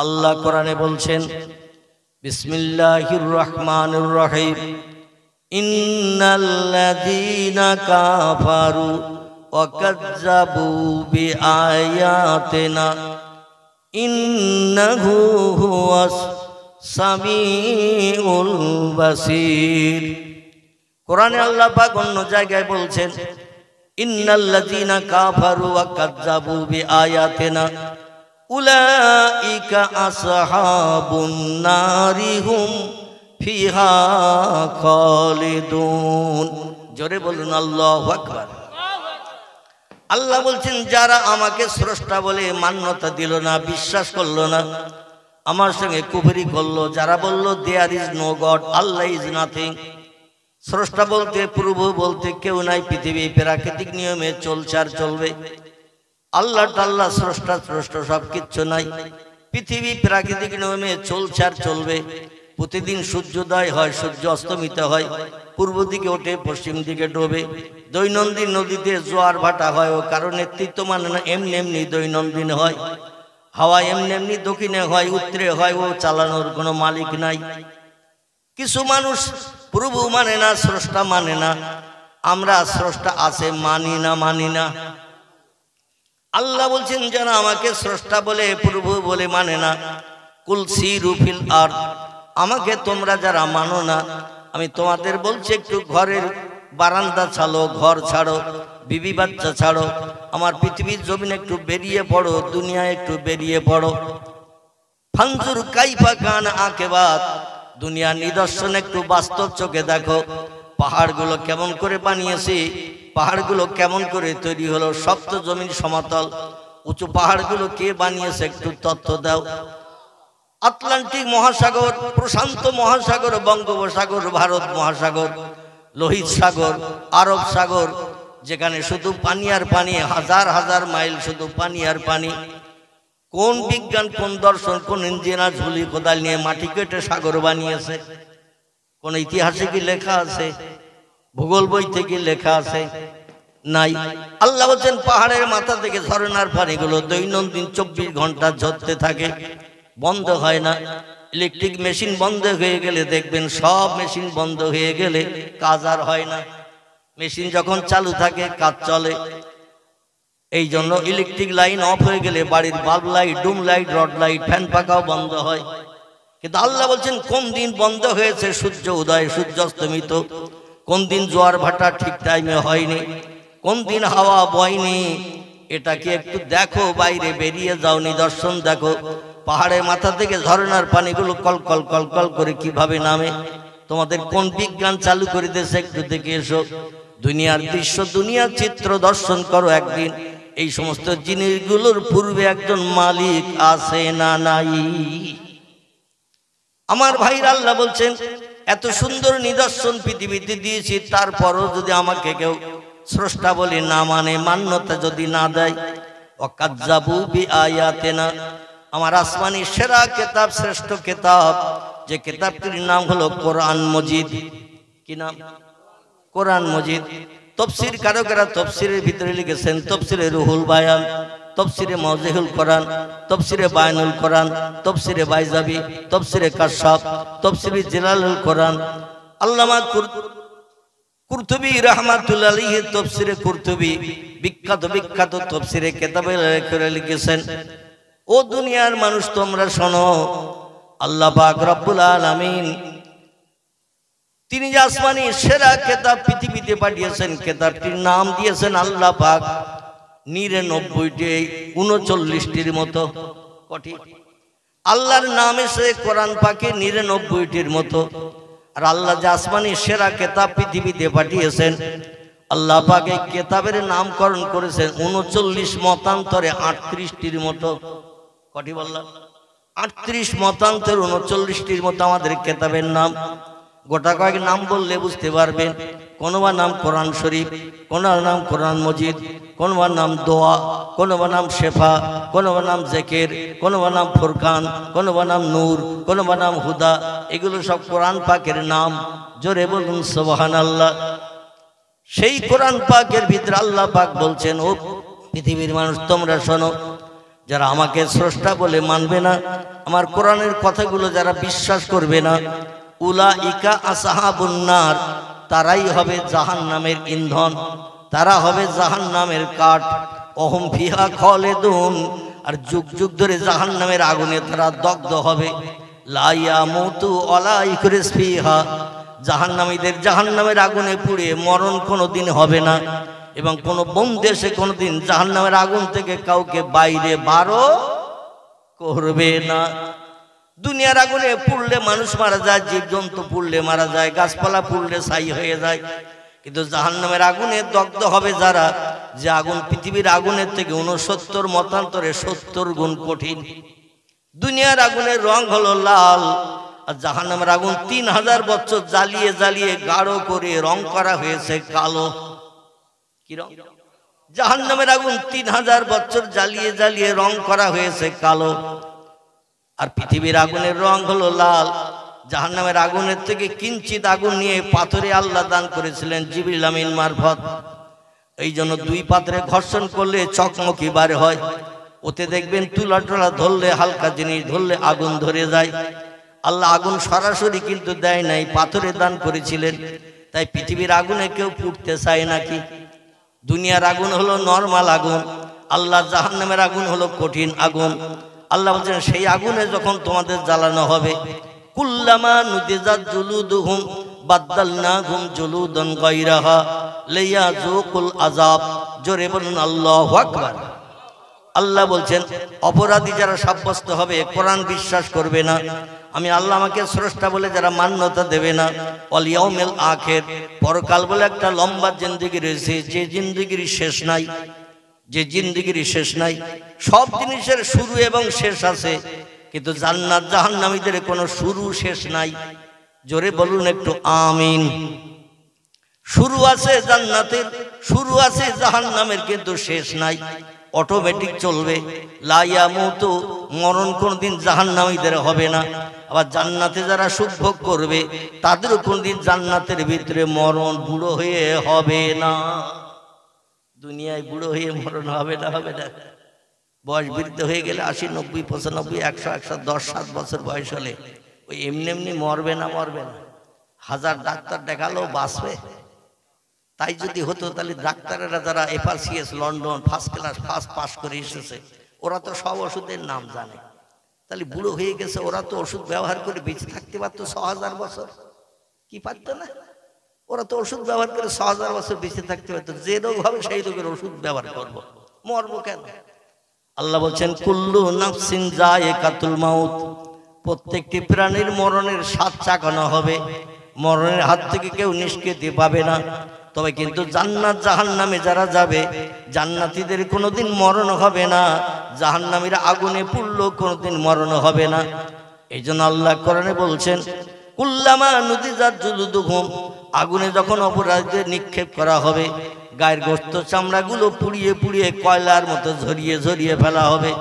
আল্লাহ কোরআনে বলছেন বিসমিল্লাহির রহমানির রহিম ইন্নাল্লাযীনা কাফারু ওয়া কাযযাবু বিআয়াতিনা ইন্নাহু হুয়াস সামিউল বাসীর। কোরআনে আল্লাহ পাক অন্য জায়গায় বলছেন ইন্নাল্লাযীনা কাফারু ওয়া কাযযাবু বিআয়াতিনা উলাইকা আসহাবুন নারি হুম ফিহা খালিদুন। জোরে বলুন আল্লাহু আকবার। আল্লাহ বলছেন যারা আমাকে স্রষ্টা বলে মান্যতা দিল না, বিশ্বাস করলো না, আমার সঙ্গে কুফরি করলো, যারা বলল there is no god, Allah is nothing, স্রষ্টা বলতে প্রভু বলতে কেউ নাই, পৃথিবী প্রাকৃতিক নিয়মে চলছে আর চলবে, আল্লাহ টাল্লাহ স্রষ্টা স্রষ্টা সব কিচ্ছু নাই, পৃথিবী প্রাকৃতিক নিয়মে চলছে আর চলবে। প্রতিদিন সূর্যোদয় হয়, সূর্য অস্তমিত হয়, পূর্ব দিকে ওঠে, পশ্চিম দিকে ডোবে, দৈনন্দিন নদীতে জোয়ার ভাটা হয়, ও কারণ নেতৃত্ব মানে না, এমনি এমনি দৈনন্দিন হয়, হাওয়া এমনি এমনি দক্ষিণে হয়, উত্তরে হয়, ও চালানোর কোনো মালিক নাই। কিছু মানুষ প্রভু মানে না, স্রষ্টা মানে না, আমরা স্রষ্টা আছে মানি না। আল্লাহ বলছেন যারা আমাকে স্রষ্টা বলে প্রভু বলে মানে না, কুল সিরু ফিল আরদ, আমাকে তোমরা যারা মানো না, আমি তোমাদের বলছি একটু ঘরের বারান্দা ছাড়ো, ঘর ছাড়ো, বিবি বাচ্চা ছাড়ো, আমার পৃথিবীর জমিনে একটু বেরিয়ে পড়ো, দুনিয়ায় একটু বেরিয়ে পড়ো। ফানজুর কাইফা কান আকিবাত, দুনিয়ার নিদর্শন একটু বাস্তব চোখে দেখো, পাহাড়গুলো কেমন করে বানিয়েছি, পাহাড়গুলো কেমন করে তৈরি হলো, সপ্ত জমিন সমতল, উঁচু পাহাড়গুলো কে বানিয়েছে একটু তথ্য দাও। আটলান্টিক মহাসাগর, প্রশান্ত মহাসাগর, বঙ্গোপসাগর, ভারত মহাসাগর, লোহিত সাগর, আরব সাগর, যেখানে শুধু পানি আর পানি, হাজার হাজার মাইল শুধু পানি আর পানি। কোন বিজ্ঞান, কোন দর্শন, কোন ইঞ্জিনিয়ার ঝুলি কোদাল নিয়ে মাটি কেটে সাগর বানিয়েছে? কোন ইতিহাসে কি লেখা আছে? ভূগোল বইতে কি লেখা আছে? নাই। আল্লাহ বলছেন পাহাড়ের মাথা থেকে ঝরনার পানিগুলো দৈনন্দিন 24 ঘন্টা ঝরতে থাকে, বন্ধ হয় না। ইলেকট্রিক মেশিন বন্ধ হয়ে গেলে দেখবেন, সব মেশিন বন্ধ হয়ে গেলে কাজ আর হয় না, মেশিন যখন চালু থাকে কাজ চলে। এই জন্য ইলেকট্রিক লাইন অফ হয়ে গেলে বাড়ির বাল্ব লাইট, ডুম লাইট, রড লাইট, ফ্যান পাখাও বন্ধ হয়। কিন্তু আল্লাহ বলছেন কোন দিন বন্ধ হয়েছে? সূর্য উদয়, সূর্য অস্তমিত। কোন দিন জোয়ার ভাটা ঠিক টাইমে হয়নি, কোন দিন হাওয়া বয়নি, এটাকে একটু দেখো, বাইরে বেরিয়ে যাও, নিদর্শন দেখো। পাহাড়ের মাথা থেকে ঝরনার পানিগুলো কলকল কলকল করে কিভাবে নামে, তোমাদের কোন বিজ্ঞান চালু করে দিয়েছে একটু দেখে এসো। দুনিয়ার দৃশ্য, দুনিয়ার চিত্র দর্শন করো একদিন। এই সমস্ত জিনিসগুলোর পূর্বে একজন মালিক আছে না নাই? আমার ভাইরা, আল্লাহ বলছেন এত সুন্দর নিদর্শন পৃথিবীতে দিয়েছি, তারপরও যদি আমাকে কেউ স্রষ্টা বলে না মানে, মান্যতা যদি না দেয়, ওয়াকাযযাবু বিআয়াতিনা, আমার আসমানি সেরা কিতাব, শ্রেষ্ঠ কিতাব, যে কিতাবটির নাম হলো কোরআন মজিদ। কি নাম? কোরআন মজিদ। তফসির কারকেরা তফসিরের ভিতরে লিখেছেন তফসিরে রুহুল বায়ান, তফসিরে মাওজিহুল কোরআন, তফসিরে বায়ানুল কোরআন, তফসিরে বাইজাবি, তফসিরে কাশফ, তফসিরে জালালুল কোরআন। আল্লামা কুরতুবী রাহমাতুল্লাহি আলাইহি তফসিরে কুরতুবী, বিখ্যাত বিখ্যাত তফসিরে কিতাবে লিখেছেন, ও দুনিয়ার মানুষ তোমরা শোনো, আল্লাহ পাক রব্বুল আলামিন তিনি যে আসমানি সেরা কিতাব পৃথিবীতে পাঠিয়েছেন, কিতাবটির নাম দিয়েছেন আল্লাহ পাক 99টি, 39টির মতো। কটি? আল্লাহর নাম এসে কোরআন পাকে 99টির মতো। আর আল্লাহ যে আসমানি সেরা কিতাব পৃথিবীতে পাঠিয়েছেন, আল্লাহ পাক এই কিতাবের নামকরণ করেছেন 39 মতান্তরে 38টির মতো। কটি বললাম? 38 মতান্তর 39টির মতো আমাদের কিতাবের নাম। গোটা কয়েক নাম বললে বুঝতে পারবেন। কোনোবার নাম কোরআন শরীফ, কোনোবার নাম কোরআন মজিদ, কোনোবার নাম দোয়া, কোনোবার নাম শেফা, কোনোবার নাম জেকের, কোনোবার নাম ফুরকান, কোনোবার নাম নূর, কোনোবার নাম হুদা। এগুলো সব কোরআন পাকের নাম। জোরে বলুন সুবহানাল্লাহ। সেই কোরআন পাকের ভিতরে আল্লাহ পাক বলছেন, ও পৃথিবীর মানুষ তোমরা শোনো, যারা আমাকে স্রষ্টা বলে মানবে না, আমার কোরআনের কথাগুলো যারা বিশ্বাস করবে না, উলাইকা আসহাবুন নার, তারাই হবে জাহান্নামের ইন্ধন, তারা হবে জাহান্নামের কাঠ। অহম ফিহা খালিদুন, আর যুগ যুগ ধরে জাহান্নামের আগুনে তারা দগ্ধ হবে। লা ইয়ামুতু ওয়ালা ইয়াখরিজ ফিহা, জাহান্নামীদের জাহান্নামের আগুনে পুড়ে মরণ কোনোদিন হবে না, এবং কোনো বন্দেশে কোনোদিন জাহান্নামের আগুন থেকে কাউকে বাইরে বারো করবে না। দুনিয়ার আগুনে পুড়লে মানুষ মারা যায়, জীবজন্তু পুড়লে মারা যায়, গাছপালা পুড়লে ছাই হয়ে যায়, কিন্তু জাহান্নামের আগুনে দগ্ধ হবে যারা, যে আগুন পৃথিবীর আগুনের থেকে 69 মতান্তরে 70 গুণ কঠিন। দুনিয়ার আগুনের রং হলো লাল, আর জাহান্নামের আগুন 3000 বছর জ্বালিয়ে জ্বালিয়ে গাঢ় করে রং করা হয়েছে কালো। কি রং? জাহান্নামের আগুন 3000 বছর জ্বালিয়ে জ্বালিয়ে রং করা হয়েছে কালো, আর পৃথিবীর আগুনের রং হলো লাল। জাহান্নামের আগুনের থেকে কিঞ্চিত আগুন নিয়ে পাথরে আল্লাহ দান করেছিলেন জিবরিল আমিন মারফত। এই জন্য দুই পাত্রে ঘর্ষণ করলে চকমকি বার হয়। ওতে দেখবেন তুলা টলা ধরলে, হালকা জিনিস ধরলে আগুন ধরে যায়। আল্লাহ আগুন সরাসরি কিন্তু দেয় নাই, পাথরে দান করেছিলেন। তাই পৃথিবীর আগুনে কেউ পুড়তে চায় নাকি? দুনিয়ার আগুন হলো নরমাল আগুন, আল্লাহ জাহান্নামের আগুন হলো কঠিন আগুন। আল্লাহ বলছেন সেই আগুনে যখন তোমাদের জ্বালানো হবে, কুল্লামা নুদিজাত জুলুদুহুম বাদদালনাহুম জুলুদান গায়রাহা লিয়াযুকুল আযাব। জোরে বলুন আল্লাহু আকবার। আল্লাহ বলছেন অপরাধী যারা সাব্যস্ত হবে, কোরআন বিশ্বাস করবে না, আমি আল্লাহ আমাকে স্রষ্টা বলে যারা মান্যতা দেবে না, ওয়াল ইয়াউমিল আখির, পরকাল বলে একটা লম্বা জিন্দেগি রয়েছে, যে জিন্দেগির শেষ নাই, যে জিন্দেগির শেষ নাই। সব জিনিসের শুরু এবং শেষ আছে, কিন্তু জান্নাত জাহান্নামীদের কোনো শুরু শেষ নাই। জোরে বলুন একটু আমিন। শুরু আছে জান্নাতের, শুরু আছে জাহান্নামের, কিন্তু শেষ নাই, অটোমেটিক চলবে। লা ইয়ামুতু, মরণ কোনদিন জাহান্নামীদের হবে না। আবার জান্নাতে যারা সুখ ভোগ করবে তাদেরও কোনদিন জান্নাতের ভিতরে মরণ বুড়ো হয়ে হবে না। দুনিয়ায় বুড়ো হয়ে মরণ হবে না, হবে না। বয়স বৃদ্ধ হয়ে গেলে 80, 90, 95, 100, 110, 7 বছর বয়স হলে ওই এমনি এমনি মরবে না, মরবে না। 1000 ডাক্তার দেখালেও বাঁচবে। তাই যদি হতো তাহলে ডাক্তারেরা যারা FRCS London first class first pass করে এসেছে, ওরা তো সব ওষুধের নাম জানে। তাহলে বুড়ো হয়ে গেছে, ওরা তো ওষুধ ব্যবহার করে বেঁচে থাকতে পারতো 6000 বছর, কি পারতো না? ওরা তো ওষুধ ব্যবহার করে 6000 বছর বেঁচে থাকতে পারতো। যে রোগ হবে সেই রোগের ওষুধ ব্যবহার করবো, মরবো কেন? আল্লাহ বলছেন কুল্লু নাফসিন যায়িকাতুল মাউত, প্রত্যেকটি প্রাণীর মরণের স্বাদ চাখানো হবে। মরণের হাত থেকে কেউ নিষ্কৃতি পাবে না। তবে কিন্তু জান্নাত জাহান্নামে যারা যাবে, জান্নাতীদের কোনোদিন মরণ হবে না, জাহান্নামীরা আগুনে পুড়লেও কোনোদিন মরণ হবে না। এই জন্য আল্লাহ কোরআনে বলছেন কুল্লামা নুদিজাত জুলুদুহুম, আগুনে যখন অপরাধীদের নিক্ষেপ করা হবে, গায়ের গোস্ত চামড়াগুলো পুড়িয়ে পুড়িয়ে কয়লার মতো ঝরিয়ে ঝরিয়ে ফেলা হবে।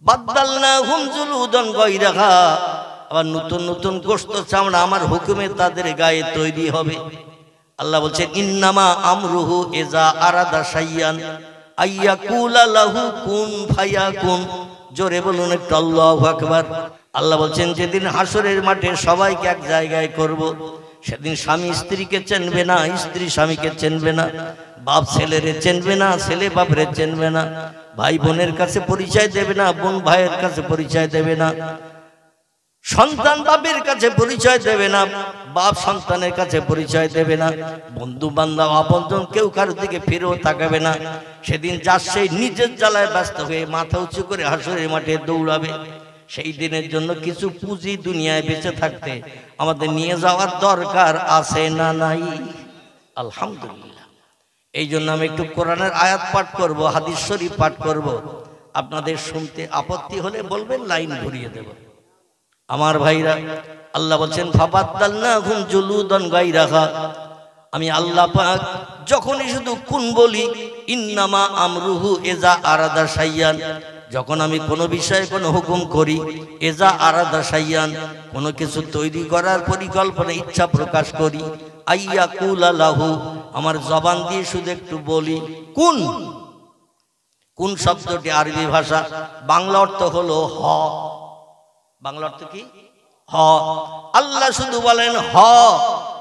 বাদদালনাহুম জুলুদান গায়রাহা, আবার নতুন নতুন গোস্ত চামড়া আমার হুকুমে তাদের গায়ে তৈরি হবে। আল্লাহ বলছেন ইন্নামা আমরুহু ইজা আরাদা শাইয়ান আইয়াকুলা লাহু কুন ফায়াকুন। জোরে বলুন একটু আল্লাহু আকবার। আল্লাহ বলছেন যেদিন হাসরের মাঠে সবাইকে এক জায়গায় করব, সেদিন স্বামী স্ত্রীকে চেনবে না, স্ত্রী স্বামীকে চেনবে না, বাপ ছেলেরে চেনবে না, ছেলে বাপরে চেনবে না, ভাই বোনের কাছে পরিচয় দেবে না, বোন ভাইয়ের কাছে পরিচয় দেবে না, সন্তান বাপের কাছে পরিচয় দেবে না, বাপ সন্তানের কাছে পরিচয় দেবে না, বন্ধু বান্ধব আপনজন কেউ কারোর দিকে ফিরেও তাকাবে না। সেদিন যার সেই নিজের জ্বালায় ব্যস্ত হয়ে মাথা উঁচু করে হাসরের মাঠে দৌড়াবে। সেই দিনের জন্য কিছু পুঁজি দুনিয়ায় বেঁচে থাকতে আমাদের নিয়ে যাওয়ার দরকার আছে না নাই? আলহামদুলিল্লাহ। এই জন্য আমি একটু কোরআনের আয়াত পাঠ করব, হাদিস শরীফ পাঠ করব। আপনাদের শুনতে আপত্তি হলে বলবেন, লাইন ঘুরিয়ে দেব। আমার ভাইরা, আল্লাহ বলছেন ফাবাদদালনাহুম জুলুদান গায়রাহা, আমি আল্লাহ পাক যখনই শুধু কোন বলি, ইন্নামা আমরুহু ইজা আরাদা শাইয়ান, যখন আমি কোনো বিষয়ে কোনো হুকুম করি, এজা আরাদা শাইয়ান, কোনো কিছু তৈরি করার পরিকল্পনা ইচ্ছা প্রকাশ করি, আইয়াকুলা লাহু, আমার জবান দিয়ে শুধু একটু বলি, কুন, কোন শব্দটি আরবি ভাষা, বাংলা অর্থ হলো হ। বাংলা অর্থ কি? হ। আল্লাহ শুধু বলেন হ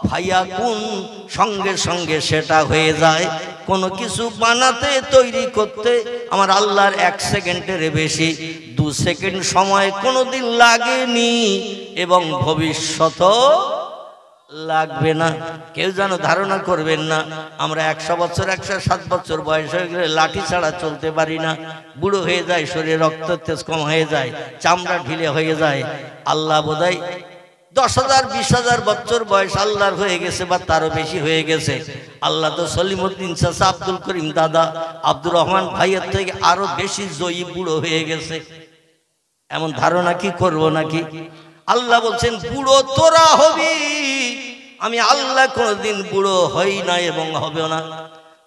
ফায়াকুন, সঙ্গে সঙ্গে সেটা হয়ে যায়। কোনো কিছু বানাতে তৈরি করতে আমার আল্লাহর 1 সেকেন্ডের বেশি 2 সেকেন্ড সময় কোনোদিন লাগেনি এবং ভবিষ্যতও লাগবে না। কেউ যেন ধারণা করবেন না আমরা 100 বছর 107 বছর বয়স হয়ে গেলে লাঠি ছাড়া চলতে পারি না, বুড়ো হয়ে যায়, শরীরে রক্ত তেজ কম হয়ে যায়, চামড়া ঢিলে হয়ে যায়। আল্লাহ বোধহয় 10,000 20,000 বছর বয়স আল্লাহর হয়ে গেছে বা তারও বেশি হয়ে গেছে। আল্লাহ তো সলিমুদ্দিন চাচা, আব্দুল করিম দাদা, আব্দুর রহমান ভাইয়ের থেকে আরো বেশি জয়ী বুড়ো হয়ে গেছে। এমন ধারণা কি করব নাকি? আল্লাহ বলছেন বুড়ো তোরা হবি, আমি আল্লাহ কোনদিন বুড়ো হই না এবং হবে না।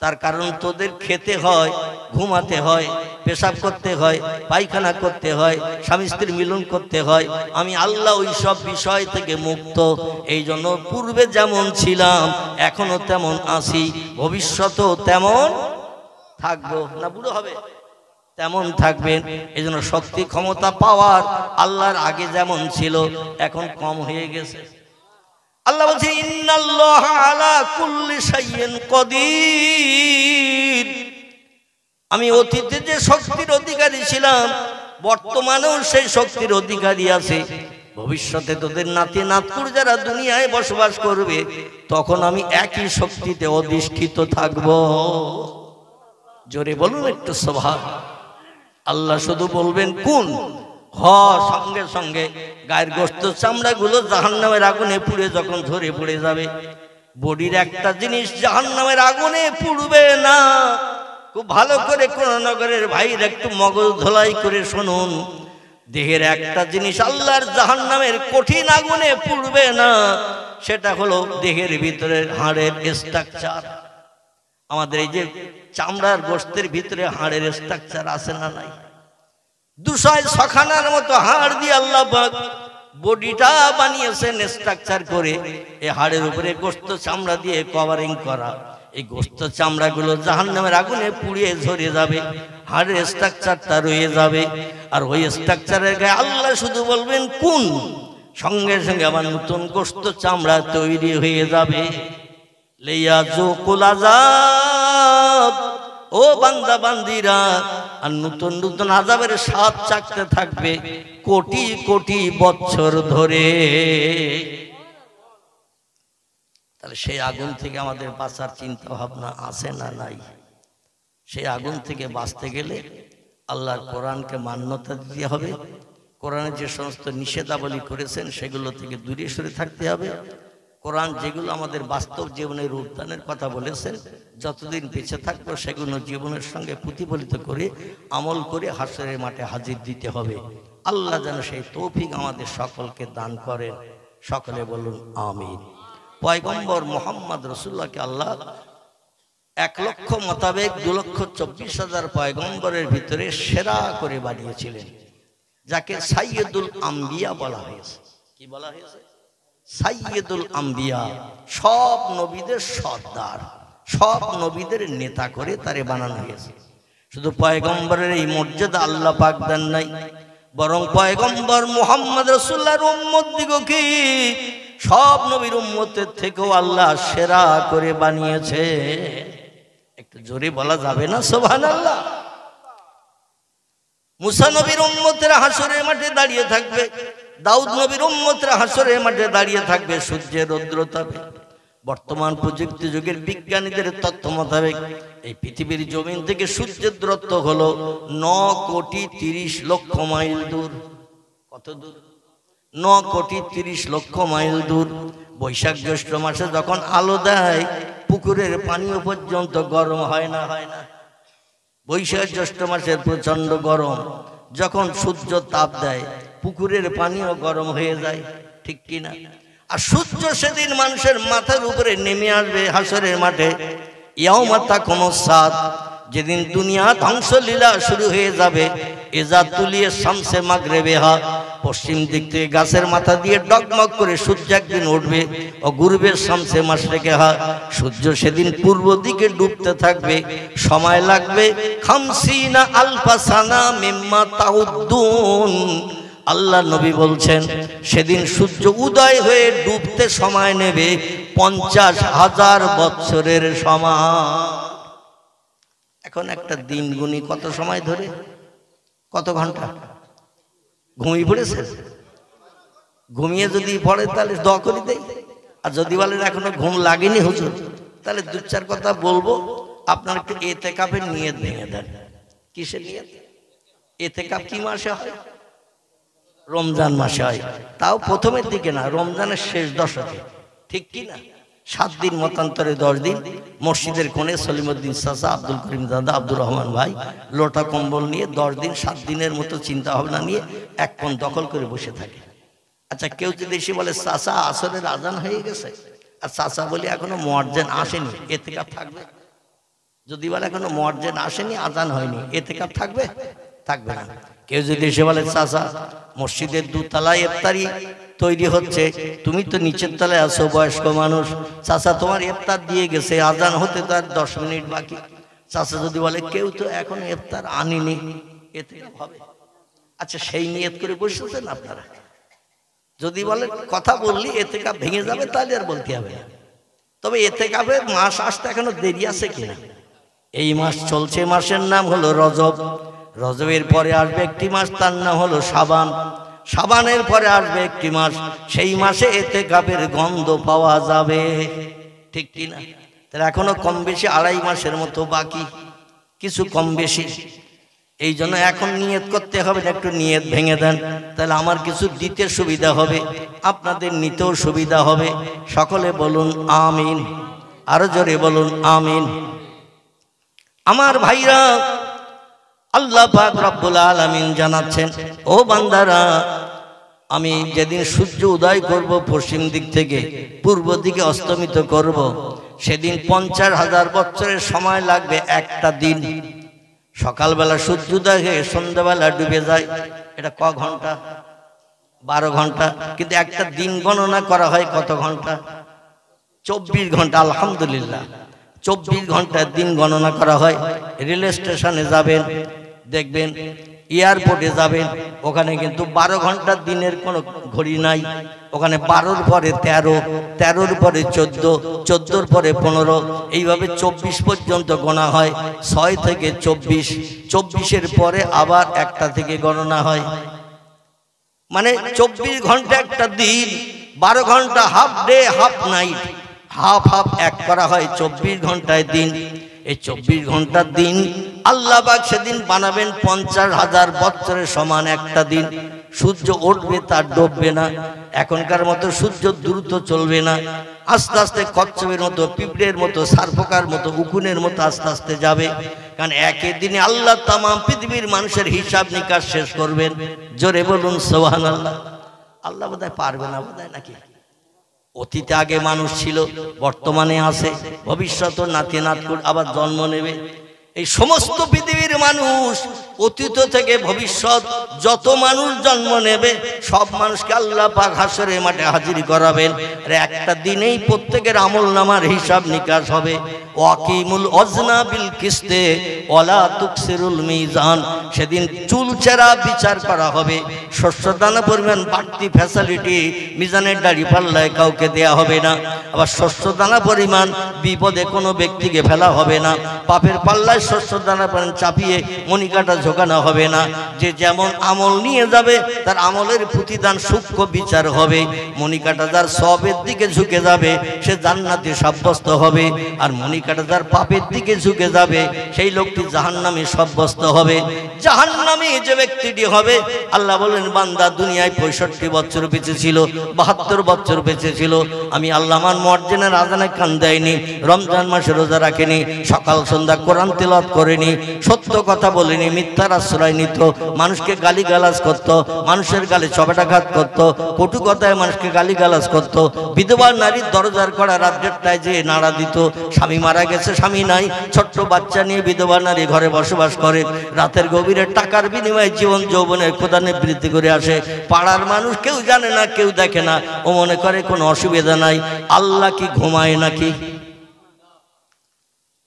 তার কারণ তোদের খেতে হয়, ঘুমাতে হয়, পেশাব করতে হয়, পায়খানা করতে হয়, স্বামী স্ত্রীর মিলন করতে হয়। আমি আল্লাহ ওই সব বিষয় থেকে মুক্ত। এই জন্য পূর্বে যেমন ছিলাম এখনো তেমন আছি, ভবিষ্যতেও তেমন থাকবো। না বুড়ো হবে, তেমন থাকবেন। এই জন্য শক্তি ক্ষমতা পাওয়ার আল্লাহর আগে যেমন ছিল এখন কম হয়ে গেছে। আল্লাহ বলছে ইন্নাল্লাহা আলা কুল্লি শাইইন কদির, আমি অতীতে যে শক্তির অধিকারী ছিলাম বর্তমানেও সেই শক্তির অধিকারী আছে। ভবিষ্যতে তোদের নাতি নাতকুর যারা দুনিয়ায় বসবাস করবে তখন আমি একই শক্তিতে অধিষ্ঠিত থাকব। জোরে বলুন একটু সুবহান। আল্লাহ শুধু বলবেন কোন, হ, সঙ্গে সঙ্গে গায়ের গোশত চামড়া গুলো জাহান্নামের আগুনে পুড়ে যখন ঝরে পড়ে যাবে। বডির একটা জিনিস জাহান্নামের আগুনে পুড়বে না। খুব ভালো করে কোন নগরের ভাইরা একটু মগজ ধোলাই করে শুনুন, দেহের একটা জিনিস আল্লাহর জাহান্নামের কঠিন আগুনে পুড়বে না, সেটা হলো দেহের ভিতরের হাড়ের স্ট্রাকচার। আমাদের এই যে চামড়ার গোশতের ভিতরে হাড়ের স্ট্রাকচার আছে না নাই? 200 খানার মতো হাড় দিয়ে আল্লাহ পাক বডিটা বানিয়েছেন স্ট্রাকচার করে। এই হাড়ের উপরে গোশত চামড়া দিয়ে কভারিং করা। এই গোশত চামড়াগুলো জাহান্নামের আগুনে পুড়িয়ে ঝরে যাবে, হাড়ের স্ট্রাকচারটা রয়ে যাবে। আর ওই স্ট্রাকচারের গায়ে আল্লাহ শুধু বলবেন কোন, সঙ্গে সঙ্গে আবার নতুন গোশত চামড়া তৈরি হয়ে যাবে। লিয়াযুকুল আযাব, ও বান্দা বান্দিরা, আর নতুন নতুন আযাবের স্বাদ চাখতে থাকবে কোটি কোটি বছর ধরে। তাহলে সেই আগুন থেকে আমাদের বাঁচার চিন্তা ভাবনা আছে না নাই? সেই আগুন থেকে বাঁচতে গেলে আল্লাহর কোরআনকে মান্যতা দিতে হবে। কোরআনে যে সমস্ত নিষেধাবলী করেছেন সেগুলো থেকে দূরে সরে থাকতে হবে। কোরআন যেগুলো আমাদের বাস্তব জীবনের রূপদানের কথা বলেছেন, যতদিন বেঁচে থাকবো সেগুলো জীবনের সঙ্গে প্রতিফলিত করে আমল করে হাসরের মাঠে হাজির দিতে হবে। আল্লাহ যেন সেই তৌফিক আমাদের সকলকে দান করেন। সকলে বলুন আমিন। পয়গম্বর মুহাম্মদ রাসূলুল্লাহকে আল্লাহ 1 লক্ষ মোতাবেক 2,24,000 পয়গম্বরের ভিতরে সেরা করে বানিয়েছিলেন, যাকে সাইয়্যিদুল আম্বিয়া বলা হয়েছে। কি বলা হয়েছে? সাইয়্যিদুল আম্বিয়া, সব নবীদের সর্দার, সব নবীদের নেতা করে তারে বানানো হয়েছে। শুধু পয়গম্বরের এই মর্যাদা আল্লাহ পাক দেন নাই, বরং পয়গম্বর মুহাম্মদ রাসূলুল্লাহর উম্মত দিগকে সব নবীর উম্মতের থেকেও আল্লাহ সেরা করে বানিয়েছে। একটু জোরে বলা যাবে না সুবহানাল্লাহ? মুসা নবীর উম্মতেরা হাসরের মাঠে দাঁড়িয়ে থাকবে, দাউদ নবীর উম্মতরা হাসরের মাঠে দাঁড়িয়ে থাকবে সূর্যের রৌদ্রতাপে। বর্তমান প্রযুক্তি যুগের বিজ্ঞানীদের তথ্য মোতাবেক এই পৃথিবীর জমিন থেকে সূর্যের দূরত্ব হলো 9,30,00,000 মাইল দূর। কত দূর? 9,30,00,000 মাইল দূর। বৈশাখ জ্যৈষ্ঠ মাসে যখন আলো দেয় পুকুরের পানিও পর্যন্ত গরম হয় না? হয় না? বৈশাখ জ্যৈষ্ঠ মাসের প্রচন্ড গরম, যখন সূর্য তাপ দেয় পুকুরের পানিও গরম হয়ে যায়, ঠিক কিনা? আর সূর্য সেদিন মানুষের মাথার উপরে নেমে আসবে হাসরের মাঠে। ইয়াউমা তাকুমুস সাত, যেদিন দুনিয়া ধ্বংসলীলা শুরু হয়ে যাবে, এজা তুলিয়ে শামসে মাগরিবে হা, পশ্চিম দিক থেকে গাছের মাথা দিয়ে ডগমগ করে সূর্য একদিন উঠবে। ও গুরবের শামসে মাশরিকে হা, সূর্য সেদিন পূর্ব দিকে ডুবতে থাকবে। সময় লাগবে খামসিনা আলফা সানা মিম্মা তাউদ্দুন। আল্লাহ নবী বলছেন সেদিন সূর্য উদয় হয়ে ডুবতে সময় নেবে 50,000 বছরের সমান। এখন একটা দিন গুনি কত সময় ধরে, কত ঘন্টা? ঘুমিয়ে পড়েছে? ঘুমিয়ে যদি পড়ে তাহলে দোয়া করে দেই। আর যদি বলেন এখনো ঘুম লাগেনি হুজুর, তাহলে দু চার কথা বলবো। আপনার একটু ইতিকাফের নিয়ত ভেঙে দেন। কিসের নিয়ত? ইতিকাফ কি মাসে হয়? রমজান মাসে হয়, তাও প্রথমের দিকে না, রমজানের শেষ দশকে, ঠিক কি না? 7 দিন মতান্তরে 10 দিন মসজিদের কোণে সলিমউদ্দিন চাচা, আব্দুল করিম দাদা, আব্দুর রহমান ভাই লোটা কম্বল নিয়ে 10 দিন 7 দিনের মতো চিন্তা ভাবনা নিয়ে এক কোণ দখল করে বসে থাকে। আচ্ছা, কেউ যদি এসে বলে চাচা আসরের আজান হয়ে গেছে, আর চাচা বলি এখনো মুয়াজ্জিন আসেনি, ইতিকাফ থাকবে? যদি বলে এখনো মুয়াজ্জিন আসেনি, আজান হয়নি, ইতিকাফ থাকবে? থাকবে না। কেউ যদি এসে বলে চাচা মসজিদের 2 তলায় ইফতারি তৈরি হচ্ছে, তুমি তো নিচের তলায় আছো, বয়স্ক মানুষ, চাচা তোমার ইফতার দিয়ে গেছে, আজান হতে তার 10 মিনিট বাকি। চাচা যদি বলে কেউ তো এখন ইফতার আনিনি, ইতিকাফ হবে? আচ্ছা, সেই নিয়ত করে বসেছেন আপনারা? যদি বলে কথা বললি ইতিকাফ ভেঙে যাবে, তাহলে আর বলতে হবে না। তবে ইতিকাফের মাস আসতে এখনো দেরি আছে কিনা? এই মাস চলছে, মাসের নাম হলো রজব। রজবের পরে আসবে একটি মাস, তার নাম হলো শাবান। শাবানের পরে আসবে একটি মাস, সেই মাসে ইতিকাফের গন্ধ পাওয়া যাবে, ঠিক কি না? তাহলে এখনো কম বেশি 2.5 মাসের মতো বাকি, কিছু কম বেশি। এই জন্য এখন নিয়ত করতে হবে না, একটু নিয়ত ভেঙে দেন, তাহলে আমার কিছু দিতে সুবিধা হবে, আপনাদের নিতেও সুবিধা হবে। সকলে বলুন আমিন, আরো জোরে বলুন আমিন। আমার ভাইরা, আল্লাহ পাক রব্বুল আলামিন জানাচ্ছেন, ও বান্দারা, আমি যেদিন সূর্য উদয় করব পশ্চিম দিক থেকে, পূর্ব দিকে অস্তমিত করব, সেদিন 50,000 বছরের সময় লাগবে একটা দিন। সকালবেলা সূর্য উদয় হয়ে সন্ধ্যাবেলা ডুবে যায়, এটা ক ঘন্টা? 12 ঘন্টা। কিন্তু একটা দিন গণনা করা হয় কত ঘন্টা? 24 ঘন্টা। আলহামদুলিল্লাহ, 24 ঘন্টার দিন গণনা করা হয়। রেল স্টেশনে যাবেন, দেখবেন, এয়ারপোর্টে যাবেন, ওখানে কিন্তু 12 ঘন্টার দিনের কোনো ঘড়ি নাই। ওখানে 12-র পরে 13, 13-র পরে 14, 14-র পরে 15, এইভাবে 24 পর্যন্ত গোনা হয়। 6 থেকে 24, 24-এর পরে আবার একটা থেকে গণনা হয়। মানে 24 ঘন্টা একটা দিন, 12 ঘন্টা half day half night, half half এক করা হয় 24 ঘন্টায় দিন। এই 24 ঘন্টার দিন আল্লাহ পাক সেদিন বানাবেন 50,000 বছরের সমান একটা দিন। সূর্য উঠবে, তার ডুববে না। এখনকার মতো সূর্য দ্রুত চলবে না, আস্তে আস্তে কচ্ছপের মতো, পিঁপড়ের মতো, সারপোকার মতো, উকুনের মতো আস্তে আস্তে যাবে। কারণ একই দিনে আল্লাহ তাম পৃথিবীর মানুষের হিসাব নিকাশ শেষ করবেন। জোরে বলুন সুবহানাল্লাহ। আল্লাহ বোধহয় পারবে না, বোধহয় নাকি? অতীতে আগে মানুষ ছিল, বর্তমানে আছে, ভবিষ্যৎ নাতি নাতকুর আবার জন্ম নেবে। এই সমস্ত পৃথিবীর মানুষ, অতীত থেকে ভবিষ্যৎ যত মানুষ জন্ম নেবে, সব মানুষকে আল্লাহ পাক হাসরের মাঠে হাজির করাবেন। আর একটা দিনেই প্রত্যেকের আমল নামার হিসাব নিকাশ হবে। ওয়াকিমুল ওয়াজনা বিল কিসতে ওয়ালা তুকসিরুল মিজান। সেদিন চুলচেরা বিচার করা হবে। শস্য দানা পরিমাণ বাড়তি ফ্যাসিলিটি মিজানের দাড়ি পাল্লায় কাউকে দেয়া হবে না। আবার শস্য দানা পরিমাণ বিপদে কোনো ব্যক্তিকে ফেলা হবে না। পাপের পাল্লায় শস্য দানা পরিমাণ চাপিয়ে মণিকাটা ঝোঁকানো হবে না। যে যেমন আমল নিয়ে যাবে তার আমলের প্রতিদান সূক্ষ্ম বিচার হবে। মণিকাটা যার সবের দিকে ঝুঁকে যাবে সে জান্নাতে সাব্যস্ত হবে, আর মণিকাটা যার পাপের দিকে ঝুঁকে যাবে সেই লোকটি জাহান্নামে সাব্যস্ত হবে। জাহান্নামে যে ব্যক্তিটি হবে, আল্লাহ বলেন বান্দা দুনিয়ায় 65 বছর বেঁচে ছিল, 72 বছর বেঁচে ছিল, আমি আল্লাহ আমার মুয়াজ্জিনের আযানে কান দেয়নি, রমজান মাসে রোজা রাখেনি, সকাল সন্ধ্যা কোরআন তেলাওয়াত করেনি, সত্য কথা বলেনি, মিথ্যা মিথ্যার আশ্রয় নিত, মানুষকে গালিগালাজ করত, মানুষের গালে চপেটাঘাত করত, কটু কথায় মানুষকে গালিগালাজ করত, বিধবা নারীর দরজার করা রাত দেড়টায় যে নাড়া দিত, স্বামী মারা গেছে স্বামী নাই, ছোট্ট বাচ্চা নিয়ে বিধবা নারী ঘরে বসবাস করে, রাতের গভীরে টাকার বিনিময়ে জীবন যৌবনের ক্ষুধানে বৃদ্ধি করে আসে। পাড়ার মানুষ কেউ জানে না, কেউ দেখে না, ও মনে করে কোনো অসুবিধা নাই। আল্লাহ কি ঘুমায় নাকি?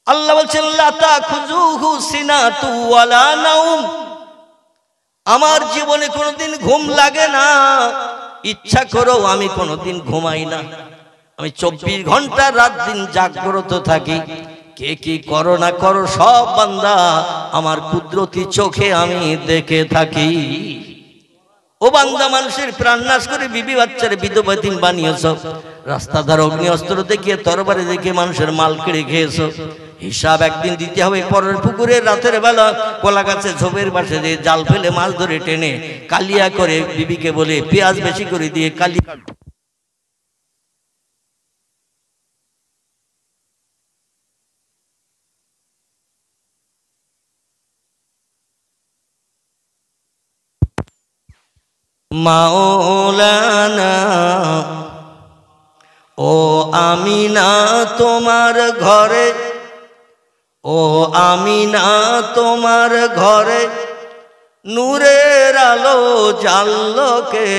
আল্লাহ বলছেন লা তাখুযুহু সিনাতু ওয়ালা নাওম, আমার জীবনে কোনোদিন ঘুম লাগে না, ইচ্ছা করেও আমি কোনোদিন ঘুমাই না, আমি 24 ঘন্টা রাত দিন জাগ্রত থাকি। কে কি করো না করো সব বান্দা আমার কুদরতি চোখে আমি দেখে থাকি। ও বান্দা, মানুষের প্রাণ নাশ করে বিবি বাচ্চারে বিধবা দিন বানিয়েছ, রাস্তা ধার অগ্নি অস্ত্র দেখিয়ে তরবারি দেখে মানুষের মাল কেড়ে খেয়েছ, হিসাব একদিন দিতে হবে। পরের পুকুরে রাতের বেলা কলা গাছে ঝোপের পাশে দিয়ে জাল ফেলে মাছ ধরে টেনে কালিয়া করে বিবিকে বলে পেঁয়াজ বেশি করে দিয়ে কালিয়া মাওলানা ও আমিনা তোমার ঘরে, ও আমিনা তোমার ঘরে নূরের আলো জাল্লকে,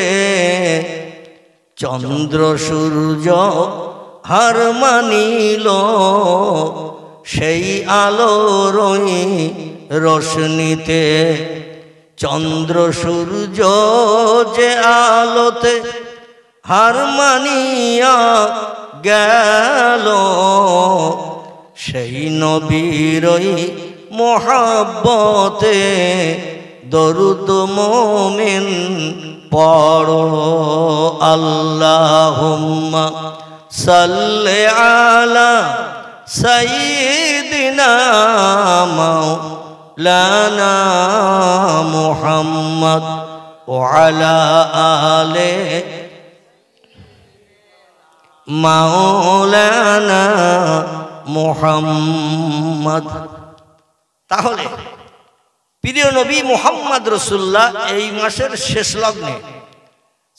চন্দ্র সূর্য হার মানিল সেই আলোরই রোশনীতে, চন্দ্র সূর্য যে আলোতে হার মানিয়া গেল, সেই নবীরই মোহাব্বতে দরুদ মোমিন পড়ো। আল্লাহুম্মা সাল্লি আলা সাইয়্যিদিনা মাওলানা মুহাম্মদ ওয়া আলা আলে মাওলানা মুহাম্মদ। তাহলে প্রিয় নবী মুহাম্মদ রাসূলুল্লাহ এই মাসের শেষ লগ্নে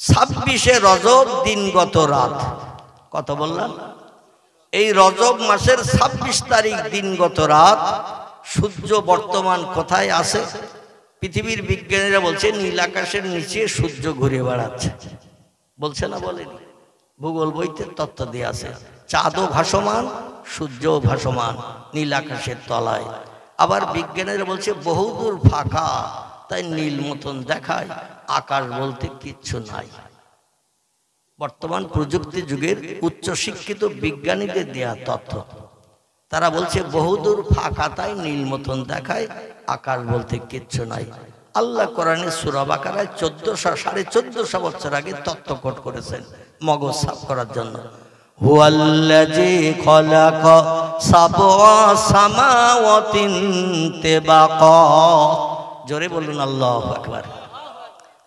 26শে রজব দিনগত রাত, কত বললাম? এই রজব মাসের 26 তারিখ দিনগত রাত, সূর্য বর্তমান কোথায় আছে? পৃথিবীর বিজ্ঞানীরা বলছে নীল আকাশের নিচে সূর্য ঘুরে বেড়াচ্ছে, বলছে না বলেনি? ভূগোল বইতে তত্ত্ব দিয়ে আছে, চাঁদও ভাসমান সূর্যও ভাসমান নীল আকাশের তলায়। আবার বিজ্ঞানীরা বলছে বহুদূর ফাঁকা, তাই নীল মতন দেখায়, আকাশ বলতে কিচ্ছু নাই। বর্তমান প্রযুক্তি যুগের উচ্চ শিক্ষিত বিজ্ঞানীদের দেয়া তথ্য, তারা বলছে বহুদূর ফাঁকা তাই নীল মতন দেখায়, আকাশ বলতে কিচ্ছু নাই। আল্লাহ কোরআনে সূরা বাকারায় 1400-1450 বছর আগে তত্ত্ব কোট করেছেন মগজ সাফ করার জন্য। হুয়াল্লাযী খালাকা সাবআ সামাওয়াতিন তিবাকা, জোরে বলুন আল্লাহু আকবার।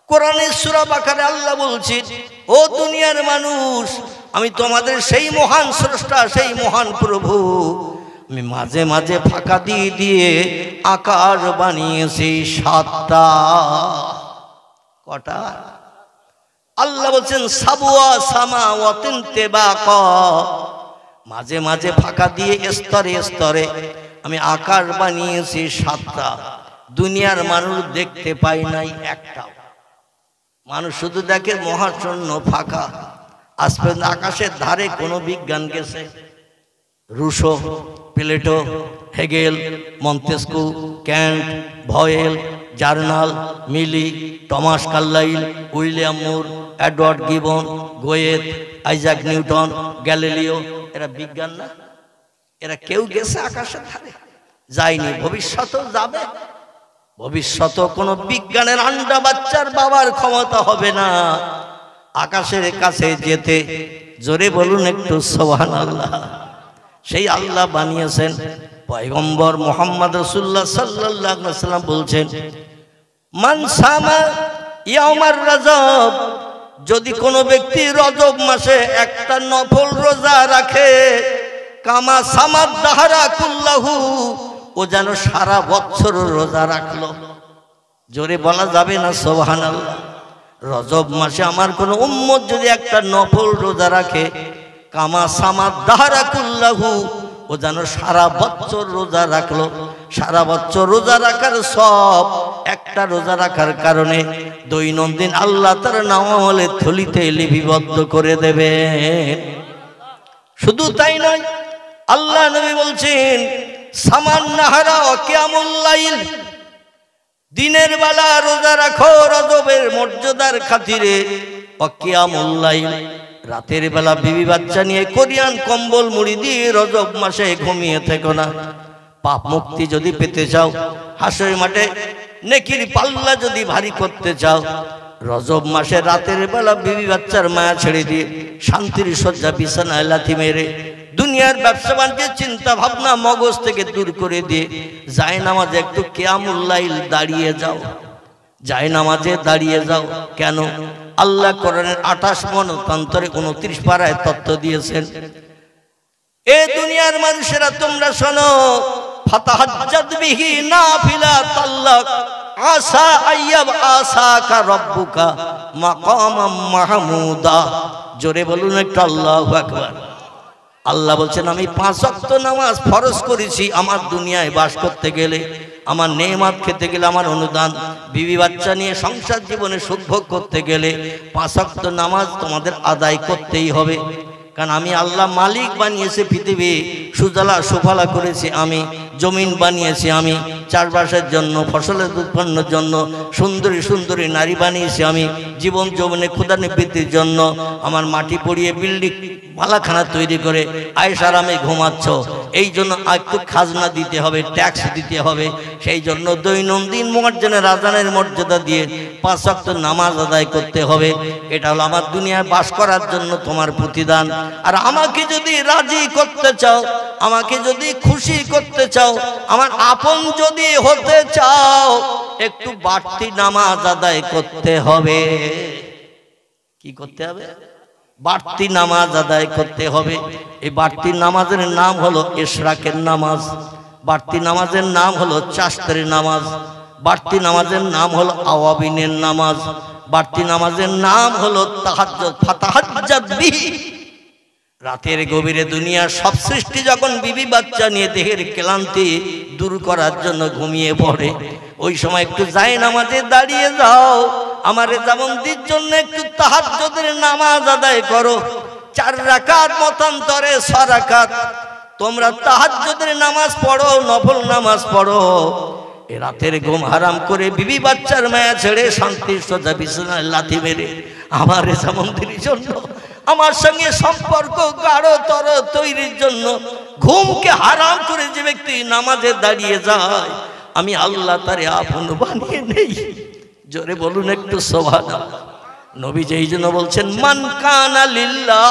কোরআনের সূরা বাকারায় আল্লাহ বলছেন, ও দুনিয়ার মানুষ, আমি তোমাদের সেই মহান স্রষ্টা, সেই মহান প্রভু, আমি মাঝে মাঝে ফাঁকা দিয়ে দিয়ে আকাশ বানিয়েছি 7টা। কটা? আল্লাহ বলছেন সাবওয়া সামাওয়াতিন তিবাকা, মাঝে মাঝে ফাঁকা দিয়ে স্তরে স্তরে আমি আকাশ বানিয়েছি 7টা। দুনিয়ার মানুষ দেখতে পায় নাই একটাও। মানুষ শুধু দেখে মহাশূন্য ফাঁকা। আজ পর্যন্ত আকাশের ধারে কোনো বিজ্ঞান গেছে? Rousseau, Plato, Hegel, Montesquieu, Kant, ভয়েল, জার্নাল, মিলি, Thomas Carlyle, William Moore, Edward Gibbon, Goethe, Isaac Newton, Galileo, এরা বিজ্ঞান না? এরা কেউ গেছে আকাশের ধারে? যায়নি, ভবিষ্যতেও যাবে। ভবিষ্যতে কোনো বিজ্ঞানের আন্ডা বাচ্চার বাবার ক্ষমতা হবে না আকাশের কাছে যেতে। জোরে বলুন একটু সুবহানাল্লাহ। সেই আল্লাহ বানিয়েছেন। পয়গম্বর মুহাম্মদ রাসূলুল্লাহ সাল্লাল্লাহু আলাইহি ওয়াসাল্লাম বলছেন, মান সামা ইয়াউমার রজব, যদি কোনো ব্যক্তি রজব মাসে একটা নফল রোজা রাখে, কামা সামাদ দাহরা কুল্লাহু, ও যেন সারা বছর রোজা রাখলো। জোরে বলা যাবে না সুবহানাল্লাহ। রজব মাসে আমার কোন উম্মত যদি একটা নফল রোজা রাখে, কামা সামা দাহারা কুল্লাহু, ও যেন সারা বছর রোজা রাখলো। সারা বছর রোজা রাখার সব একটা রোজা রাখার কারণে দৈনন্দিন আল্লাহ তার নামালে থলিতে লিপিবদ্ধ করে দেবেন। শুধু তাই নয়, আল্লাহ নবী বলছেন সামান নাহারা ওয়া কিয়ামুল লাইল, দিনের বেলা রোজা রাখো রজবের মর্যাদার খাতিরে, ওয়া কিয়ামুল লাইল, রাতের বেলা বিবি বাচ্চা নিয়ে কোরিয়ান কম্বল মুড়ি দিয়ে রজব মাসে ঘুমিয়ে থেকো না। পাপ মুক্তি যদি পেতে চাও, হাসরের মাঠে নেকির পাল্লা যদি ভারী করতে চাও, রজব মাসে রাতের বেলা বিবি বাচ্চার মায়া ছেড়ে দিয়ে শান্তির শয্যা বিছানায় লাথি মেরে দুনিয়ার ব্যবসা বাণিজ্যের চিন্তা ভাবনা মগজ থেকে দূর করে দিয়ে যায় নামাজে একটু কিয়ামুল লাইল দাঁড়িয়ে যাও, যায় নামাজে দাঁড়িয়ে যাও। কেন? আল্লাহ কোরআনের 28 মনতান্তরে 29 পারায় তত্ত্ব দিয়েছেন, এ দুনিয়ার মানুষেরা তোমরা শোনো, ফাতাহাজ্জাদ বিহি নাফিলাতাল্লাক আসা আইয়াব আসাকা রব্বুকা মাকামাম মাহমুদা। জোরে বলুন একটু আল্লাহু আকবার। আল্লাহ বলছেন আমি 5 ওয়াক্ত নামাজ ফরজ করেছি আমার দুনিয়ায় বাস করতে গেলে, আমার নেয়ামত খেতে গেলে, আমার অনুদান, বিবি বাচ্চা নিয়ে সংসার জীবনে সুখ ভোগ করতে গেলে 5 ওয়াক্ত নামাজ তোমাদের আদায় করতেই হবে। কারণ আমি আল্লাহ মালিক বানিয়েছে পৃথিবী, সুজলা সুফলা করেছি আমি, জমিন বানিয়েছি আমি চাষবাসের জন্য, ফসলের উৎপন্নের জন্য, সুন্দরী সুন্দরী নারী বানিয়েছি আমি জীবন যৌবনে ক্ষুধা নিবৃত্তির জন্য। আমার মাটি পড়িয়ে বিল্ডিং মালাখানা তৈরি করে আয়েশ আরামে ঘুমাচ্ছ, এই জন্য একটু খাজনা দিতে হবে, ট্যাক্স দিতে হবে। সেই জন্য দৈনন্দিন মুয়াজ্জিনের আযানের মর্যাদা দিয়ে 5 ওয়াক্ত নামাজ আদায় করতে হবে। এটা হলো আমার দুনিয়ায় বাস করার জন্য তোমার প্রতিদান। আর আমাকে যদি রাজি করতে চাও, আমাকে যদি খুশি করতে চাও, আমার আপন যদি হতে চাও, একটু বাড়তি নামাজ আদায় করতে হবে। কি করতে হবে? বাড়তি নামাজ আদায় করতে হবে। এই বাড়তি নামাজের নাম হলো ইশরাকের নামাজ, বাড়তি নামাজের নাম হলো চাশতের নামাজ, বাড়তি নামাজের নাম হলো আওয়াবিনের নামাজ, বাড়তি নামাজের নাম হলো তাহাজ্জুদ, ফাতাহাজ্জাদ বিহি। রাতের গভীরে দুনিয়ার সব সৃষ্টি যখন বিবি বাচ্চা নিয়ে দেহের ক্লান্তি দূর করার জন্য ঘুমিয়ে পড়ে, ওই সময় একটু যায় নামাজে দাঁড়িয়ে যাও। আমার রেজামন্দির জন্য একটু তাহাজ্জুদের নামাজ আদায় করো। 4 রাকাত মতান্তরে 6 রাকাত তোমরা তাহাজ্জুদের নামাজ পড়ো, নফল নামাজ পড়ো। এ রাতের ঘুম হারাম করে বিবি বাচ্চার মায়া ছেড়ে শান্তির সোজা বিছানায় লাথি মেরে আমার রেজামন্দির জন্য, আমার সঙ্গে সম্পর্ক গাঢ়তর তৈরির জন্য ঘুমকে হারাম করে যে ব্যক্তি নামাজে দাঁড়িয়ে যায়, আমি আল্লাহ তারে আপন বানিয়ে নেই। জোরে বলুন একটু সুবহানাল্লাহ। নবী যেই জন্য বলছেন মান কানা লিল্লাহ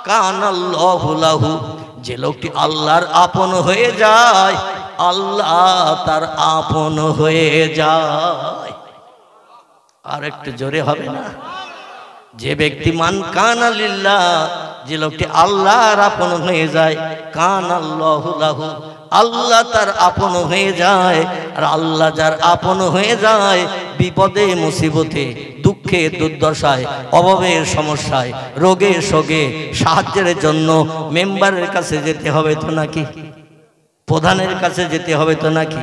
কানাল্লাহু লাহু, যে লোকটি আল্লাহর আপন হয়ে যায় আল্লাহ তার আপন হয়ে যায়। আর একটু জোরে হবে না? যে ব্যক্তি মান কানা লিল্লাহ, যে লোকটি আল্লাহর আপন হয়ে যায়, কানাল্লাহু লাহু, আল্লাহ তার আপন হয়ে যায়। আর আল্লাহ যার আপন হয়ে যায়, বিপদে মুসিবতে, দুঃখে দুর্দশায়, অভাবের সমস্যায়, রোগে শোকে সাহায্যের জন্য মেম্বারের কাছে যেতে হবে তো নাকি? প্রধানের কাছে যেতে হবে তো নাকি?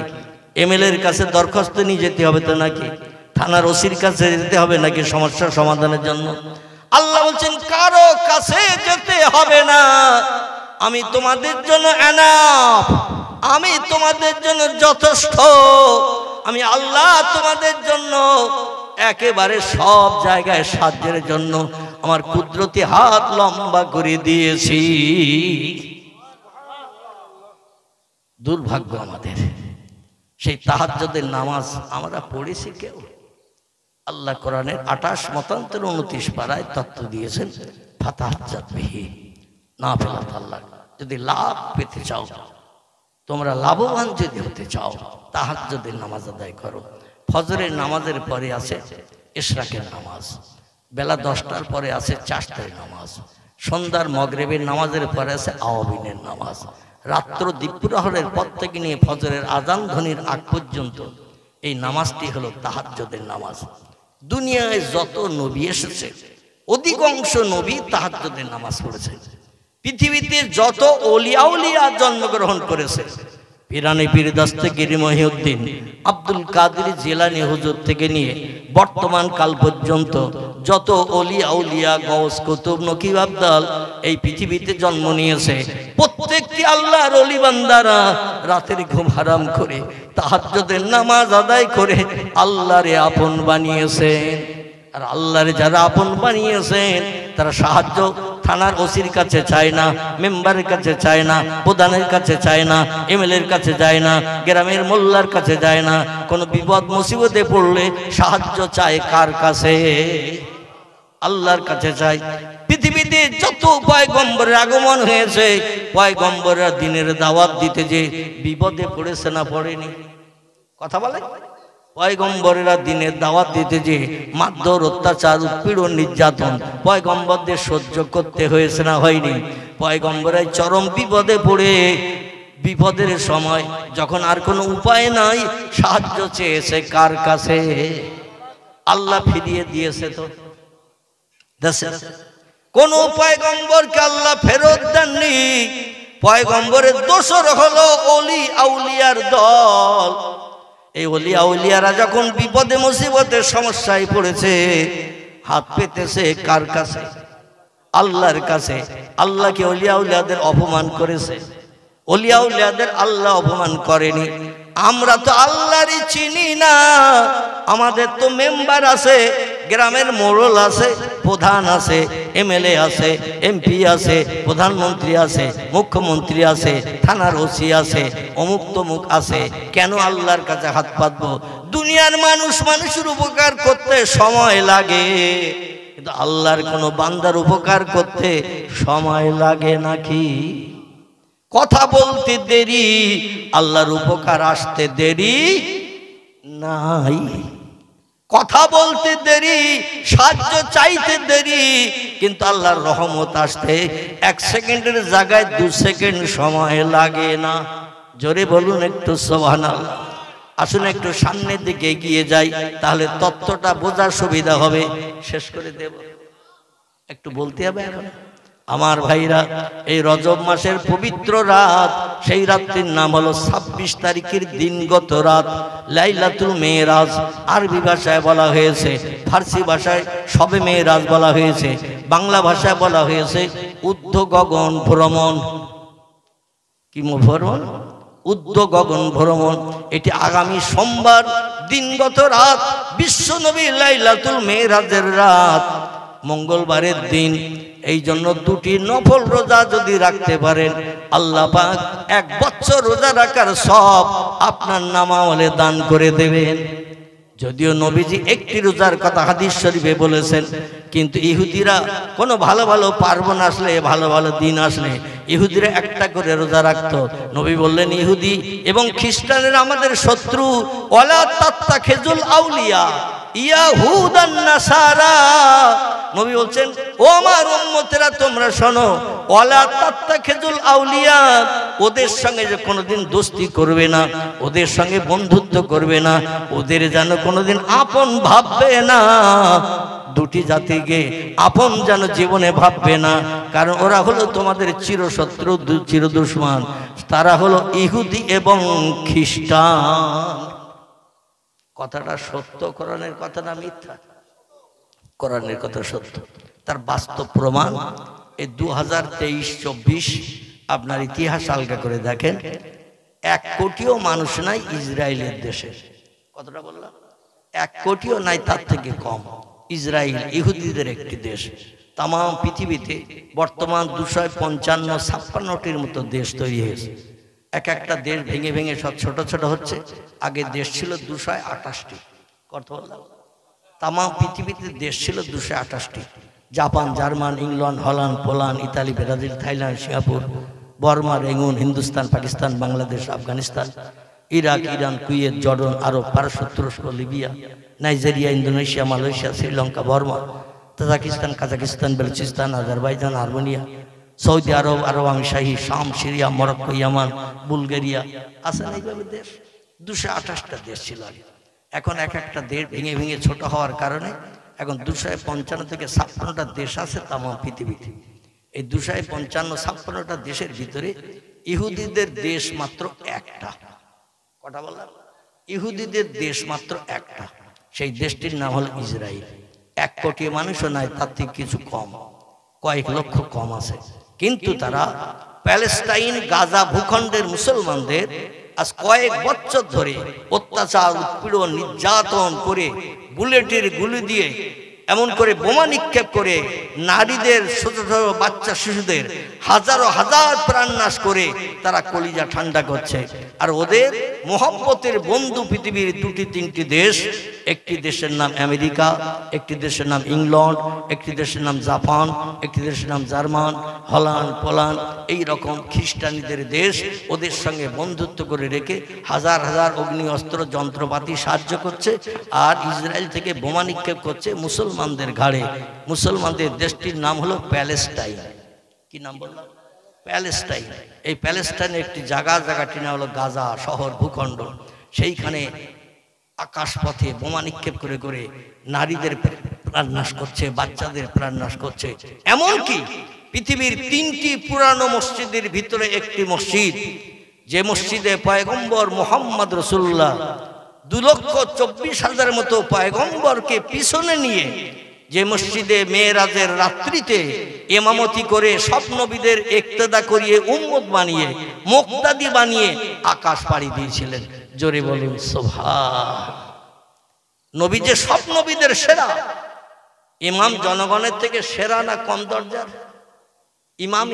এমএলএর কাছে দরখাস্ত নিয়ে যেতে হবে তো নাকি? থানার ওসির কাছে যেতে হবে নাকি সমস্যার সমাধানের জন্য? আল্লাহ বলছেন কারো কাছে যেতে হবে না, আমি তোমাদের জন্য এনাফ, আমি তোমাদের জন্য যথেষ্ট, আমি আল্লাহ তোমাদের জন্য একেবারে সব জায়গায় সাহায্যের জন্য আমার কুদরতি হাত লম্বা করে দিয়েছি। দুর্ভাগ্য আমাদের, সেই তাহাজ্জুদের নামাজ আমরা পড়েছি কেউ? আল্লাহ কোরআনের 28 মতান্তর 29 পারায় তত্ত্ব দিয়েছেন ফাতাহাজ্জাদ বিহি নাফিলাতাল্লাহ। যদি লাভ পেতে চাও, তোমরা লাভবান যদি হতে চাও, তাহাজ্জুদের নামাজ আদায় করো। ফজরের নামাজের পরে আছে ইশরাকের নামাজ, বেলা 10টার পরে আছে চাশতের নামাজ, সন্ধ্যার মাগরিবের নামাজের পরে আছে আওয়াবিনের নামাজ। রাত্র দ্বীপ্রহরের পর থেকে নিয়ে ফজরের আজান ধ্বনির আগ পর্যন্ত এই নামাজটি হলো তাহাজ্জুদের নামাজ। দুনিয়ায় যত নবী এসেছে অধিকাংশ নবী তাহাজ্জুদের নামাজ পড়েছে। পৃথিবীতে যত ওলিয়া উলিয়া জন্মগ্রহণ করেছে, পিরানি পীর দস্তগীর মহিউদ্দিন আব্দুল কাদের জিলানী হুজুর থেকে নিয়ে বর্তমান কাল পর্যন্ত যত ওলিয়া উলিয়া গওস কুতুব নকিব আবদাল এই পৃথিবীতে জন্ম নিয়েছে, প্রত্যেকটি আল্লাহর ওলি বান্দারা রাতের ঘুম হারাম করে তাহাজ্জুদের নামাজ আদায় করে আল্লাহরে আপন বানিয়েছেন। আর আল্লাহরে যারা আপন বানিয়েছেন তারা সাহায্য থানার ওসির কাছে চায় না, মেম্বারের কাছে চায় না, প্রধানের কাছে চায় না, এমএলএর কাছে যায় না, গ্রামের মোল্লার কাছে যায় না। কোনো বিপদ মুসিবতে পড়লে সাহায্য চায় কার কাছে? আল্লাহর কাছে চায়। পৃথিবীতে যত পয়গম্বরের আগমন হয়েছে, পয়গম্বররা দিনের দাওয়াত দিতে যে বিপদে পড়েছে না পড়েনি? কথা বলে। পয়গম্বরেরা দিনের দাওয়াত দিতে যে মারধর, অত্যাচার, উৎপীড়ন, নির্যাতন পয়গম্বরদের সহ্য করতে হয়েছে না হয়নি? পয়গম্বরাই চরম বিপদে পড়ে বিপদের সময় যখন আর কোনো উপায় নাই সাহায্য চেয়েছে কার কাছে? আল্লাহ ফিরিয়ে দিয়েছে তো কোন পয়গম্বরকে আল্লাহ ফেরত দেননি। পয়গম্বরের দোসর হলো ওলি আউলিয়ার দল। এই ওলি আউলিয়ারা যখন বিপদে মুসিবতের সমস্যায় পড়েছে হাত পেতেছে কার কাছে? আল্লাহর কাছে। আল্লাহকে ওলি আউলিয়াদের অপমান করেছে? ওলি আউলিয়াদের আল্লাহ অপমান করেনি। আমরা তো আল্লাহরই চিনি না। আমাদের তো মেম্বার আছে, গ্রামের মোড়ল আছে, প্রধান আছে, এমএলএ আছে, এমপি আছে, প্রধানমন্ত্রী আছে, মুখ্যমন্ত্রী আছে, থানার ওসি আছে, অমুক তমুক আছে। কেন আল্লাহর কাছে হাত পাতবো? দুনিয়ার মানুষ মানুষের উপকার করতে সময় লাগে, কিন্তু আল্লাহর কোনো বান্দার উপকার করতে সময় লাগে নাকি? কথা বলতে দেরি, আল্লাহর উপকার আসতে দেরি নাই। কথা বলতে দেরি, সাহায্য চাইতে দেরি, কিন্তু আল্লাহর রহমত আসতে 1 সেকেন্ডের জায়গায় 2 সেকেন্ড সময় লাগে না। জোরে বলুন একটু সুবহানাল্লাহ। আসুন একটু সামনের দিকে এগিয়ে যাই, তাহলে তত্ত্বটা বোঝার সুবিধা হবে। শেষ করে দেব, একটু বলতে হবে এখন। আমার ভাইরা, এই রজব মাসের পবিত্র রাত, সেই রাত্রির নাম হলো 26 তারিখের দিনগত রাত, লাইলাতুল মেরাজ। আরবি ভাষায় বলা হয়েছে, ফার্সি ভাষায় শবে মেরাজ বলা হয়েছে, বাংলা ভাষায় বলা হয়েছে ঊর্ধ্ব গগন ভ্রমণ। কি ভ্রমণ? ঊর্ধ্ব গগন ভ্রমণ। এটি আগামী সোমবার দিনগত রাত, বিশ্ব নবী লাইলাতুল মেরাজের রাত, মঙ্গলবারের দিন। এই জন্য 2টি নফল রোজা যদি রাখতে পারেন, আল্লাহ পাক 1 বছর রোজা রাখার সব আপনার নামাওয়ালে দান করে দেবেন। যদিও নবীজি 1টি রোজার কথা হাদিস শরীফে বলেছেন, কিন্তু ইহুদিরা কোনো ভালো ভালো পার্বণ আসলে, ভালো ভালো দিন আসলে ইহুদিরা 1টা করে রোজা রাখতো। নবী বললেন, ইহুদি এবং খ্রিস্টানেরা আমাদের শত্রু। ওয়ালা তাত্তাখিজুল আউলিয়া ইয়াহুদান নাসারা। নবী বলছেন, ও আমার উম্মতেরা তোমরা শোনো, ওয়ালা তাত্তাখিজুল আউলিয়া, ওদের সঙ্গে যে কোনোদিন দোস্তি করবে না, ওদের সঙ্গে বন্ধুত্ব করবে না, ওদের যেন কোনোদিন আপন ভাববে না। 2টি জাতিকে আপন যেন জীবনে ভাববে না, কারণ ওরা হলো তোমাদের চিরশত্রু, চির দুশমন। তারা হলো ইহুদি এবং খ্রিস্টান। কথাটা সত্য, কোরআনের কথা না মিথ্যা? কোরআনের কথা সত্য। তার বাস্তব প্রমাণ এই 2023-24 আপনার ইতিহাস আলগা করে দেখেন, 1 কোটিও মানুষ নাই ইসরায়েলের দেশে। কতটা বললাম? 1 কোটিও নাই, তার থেকে কম। ইসরায়েল ইহুদিদের একটি দেশ। তাম পৃথিবীতে বর্তমান 255-56টির মতো দেশ তৈরি হয়েছে। একটা দেশ ভেঙে ভেঙে সব ছোট ছোট হচ্ছে। আগে দেশ ছিল 228টি। কত বললাম? তাম পৃথিবীতে দেশ ছিল 228টি। Japan, German, England, Holland, Poland, Italy, Brazil, Thailand, Singapore, Burma, Rangoon, Hindustan, Pakistan, Bangladesh, Afghanistan, Iraq, Iran, Kuwait, Jordan, Arab, পারস্য, তুরস্ক, Libya, Nigeria, Indonesia, Malaysia, Sri Lanka, Burma, Tajikistan, Kazakhstan, Balochistan, Azerbaijan, Armenia, Saudi Arab, Arab আমিরশাহী, শাম, সিরিয়া, মরক্কো, ইয়ামান, বুলগেরিয়া। আছে না এইভাবে দেশ? 228টা দেশ ছিল। এখন এক একটা দেশ ভেঙে ভেঙে ছোট হওয়ার কারণে এখন 255 থেকে 56টা দেশ আছে তাম পৃথিবীতে। এই 255-56টা দেশের ভিতরে ইহুদিদের দেশ মাত্র একটা। কথা বললাম, ইহুদিদের দেশ মাত্র একটা, সেই দেশটির নাম হল ইসরায়েল। 1 কোটি মানুষও নয়, তার থেকে কিছু কম, কয়েক লক্ষ কম আছে। কিন্তু তারা প্যালেস্টাইন গাজা ভূখণ্ডের মুসলমানদের আজ কয়েক বছর ধরে অত্যাচার, উৎপীড়ন, নির্যাতন করে, বুলেটের গুলি দিয়ে, এমন করে বোমা নিক্ষেপ করে, নারীদের, ছোট ছোট বাচ্চা শিশুদের হাজারো হাজার প্রাণ নাশ করে তারা কলিজা ঠান্ডা করছে। আর ওদের মোহাম্মতের বন্ধু পৃথিবীর 2-3টি দেশ। একটি দেশের নাম আমেরিকা, একটি দেশের নাম ইংল্যান্ড, একটি দেশের নাম জাপান, একটি দেশের নাম জার্মান, হল্যান্ড, পোল্যান্ড, এই রকম খ্রিস্টানীদের দেশ। ওদের সঙ্গে বন্ধুত্ব করে রেখে হাজার হাজার অগ্নি অস্ত্র যন্ত্রপাতি সাহায্য করছে। আর ইসরায়েল থেকে বোমা নিক্ষেপ করছে মুসলমানদের ঘাড়ে। মুসলমানদের দেশটির নাম হলো প্যালেস্টাইন। কি নাম বললাম? প্যালেস্টাইন। এই প্যালেস্টাইনের একটি জায়গাটির নাম হলো গাজা শহর ভূখণ্ড। সেইখানে আকাশপথে বোমা নিক্ষেপ করে করে নারীদের প্রাণ নাশ করছে, বাচ্চাদের প্রাণ নাশ করছে। এমনকি পৃথিবীর 3টি পুরানো মসজিদের ভিতরে একটি মসজিদ, যে মসজিদে পয়গম্বর মুহাম্মদ রাসূলুল্লাহ 2,24,000 মতো পয়গম্বরকে পিছনে নিয়ে, যে মসজিদে মেরাজের রাত্রিতে ইমামতি করে সব নবীদের ইক্তেদা করিয়ে উম্মত বানিয়ে, মুক্তাদি বানিয়ে আকাশ পাড়ি দিয়েছিলেন। জোরে বলুন সুবহান। নবী যে সব নবীদের সেরা। ইমাম জনগণের থেকে সেরা না কম দরজার? ইমাম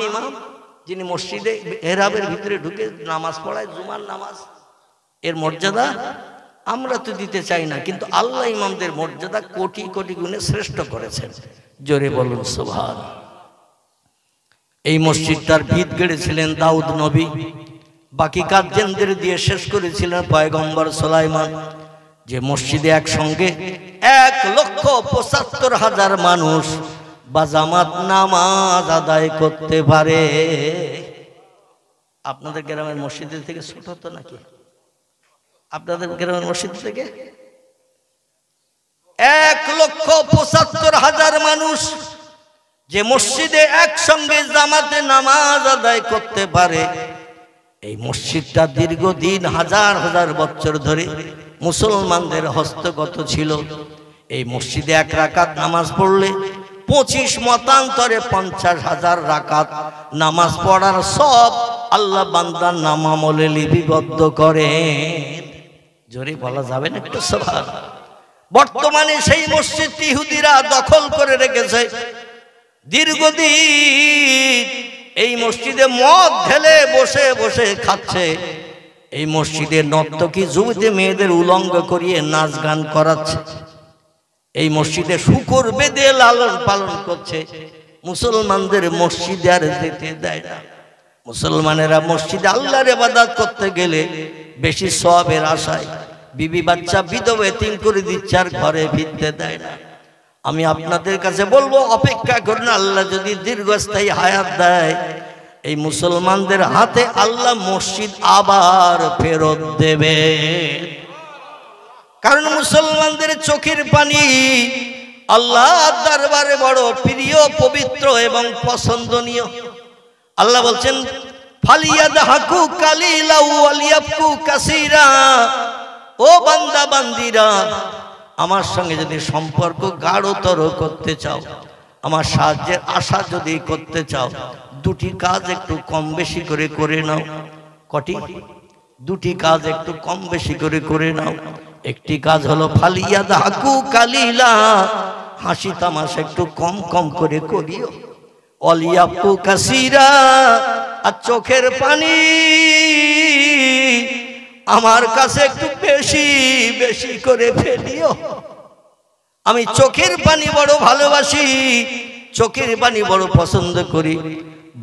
যিনি মসজিদে মেহরাবের ভিতরে ঢুকে নামাজ পড়ায়, জুমার নামাজ, এর মর্যাদা আমরা তো দিতে চাই না, কিন্তু আল্লাহ ইমামদের মর্যাদা কোটি কোটি গুণে শ্রেষ্ঠ করেছেন। জোরে বলুন সুবহান। এই মসজিদটার ভিত গড়েছিলেন দাউদ নবী, বাকি কাজ জেনদের দিয়ে শেষ করেছিলেন পয়গম্বর সুলাইমান। যে মসজিদে একসঙ্গে 1,75,000 মানুষ বাজামাত নামাজ আদায় করতে পারে। আপনাদের গ্রামের মসজিদের থেকে ছোট তো নাকি? আপনাদের গ্রামের মসজিদ থেকে 1,75,000 মানুষ যে মসজিদে একসঙ্গে জামাতে নামাজ আদায় করতে পারে। এই মসজিদটা দীর্ঘদিন হাজার হাজার বছর ধরে মুসলমানদের হস্তগত ছিল। এই মসজিদে 1 রাকাত নামাজ পড়লে 25 মতান্তরে 50,000 রাকাত নামাজ পড়ার সব আল্লাহ বান্দার নামামলে লিপিবদ্ধ করেন। জোরে বলা যাবে না একটু সুবহান। বর্তমানে সেই মসজিদটি ইহুদিরা দখল করে রেখেছে। দীর্ঘদিন এই মসজিদে মদ ঢেলে বসে বসে খাচ্ছে। এই মসজিদে নর্তকী যুবতী মেয়েদের উলঙ্গ করিয়ে নাচ গান করাচ্ছে। এই মসজিদে শূকর বেঁধে লালন পালন করছে। মুসলমানদের মসজিদে আর যেতে দেয় না। মুসলমানেরা মসজিদে আল্লাহর ইবাদত করতে গেলে বেশি সওয়াবের আশায় বিবি বাচ্চা বিধবা এতিম করে দিচ্ছে, আর ঘরে ফিরতে দেয় না। আমি আপনাদের কাছে বলবো, অপেক্ষা করুন, আল্লাহ যদি দীর্ঘস্থায়ী হায়াত দেয়, এই মুসলমানদের হাতে আল্লাহ মসজিদ আবার ফেরত দেবে। কারণ মুসলমানদের চোখের পানি আল্লাহর দরবারে বড় প্রিয়, পবিত্র এবং পছন্দনীয়। আল্লাহ বলছেন, ফালিয়াদহাকু কালিলা ওয়ালিয়াবকু কাসীরা। ও বান্দা বান্দিরা, আমার সঙ্গে যদি সম্পর্ক গাঢ়তর করতে চাও, আমার সাহায্যের আশা যদি করতে চাও, 2টি কাজ একটু কম বেশি করে করে নাও। কটি? 2টি কাজ একটু কম বেশি করে করে নাও। একটি কাজ হলো ফালিয়াদহাকু কালিলা, হাসি তামাশা একটু কম কম করে করিও। ওয়ালিয়াবকু কাসীরা, আর চোখের পানি আমার কাছে একটু বেশি বেশি করে ফেলিও। আমি চোখের পানি বড় ভালোবাসি, চোখের পানি বড় পছন্দ করি।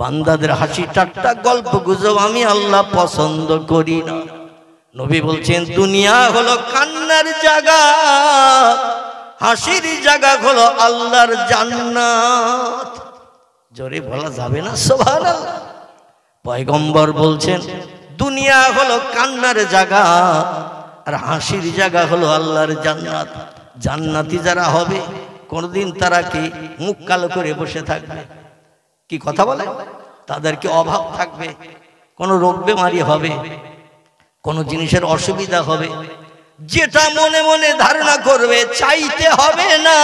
বান্দাদের হাসি ঠাট্টা গল্প গুজব আমি আল্লাহ পছন্দ করি না। নবী বলছেন, দুনিয়া হলো কান্নার জায়গা, হাসির জায়গা হলো আল্লাহর জান্নাত। জোরে বলা যাবে না সুবহানাল্লাহ। পয়গম্বর বলছেন, দুনিয়া হলো কান্নার জায়গা, আর হাসির জায়গা হলো আল্লাহর জান্নাত। জান্নাতি যারা হবে কোনদিন তারা কি মুখ কালো করে বসে থাকবে? কি কথা বলে? তাদের কি অভাব থাকবে? কোনো রোগ বেমারি হবে? কোনো জিনিসের অসুবিধা হবে? যেটা মনে মনে ধারণা করবে চাইতে হবে না।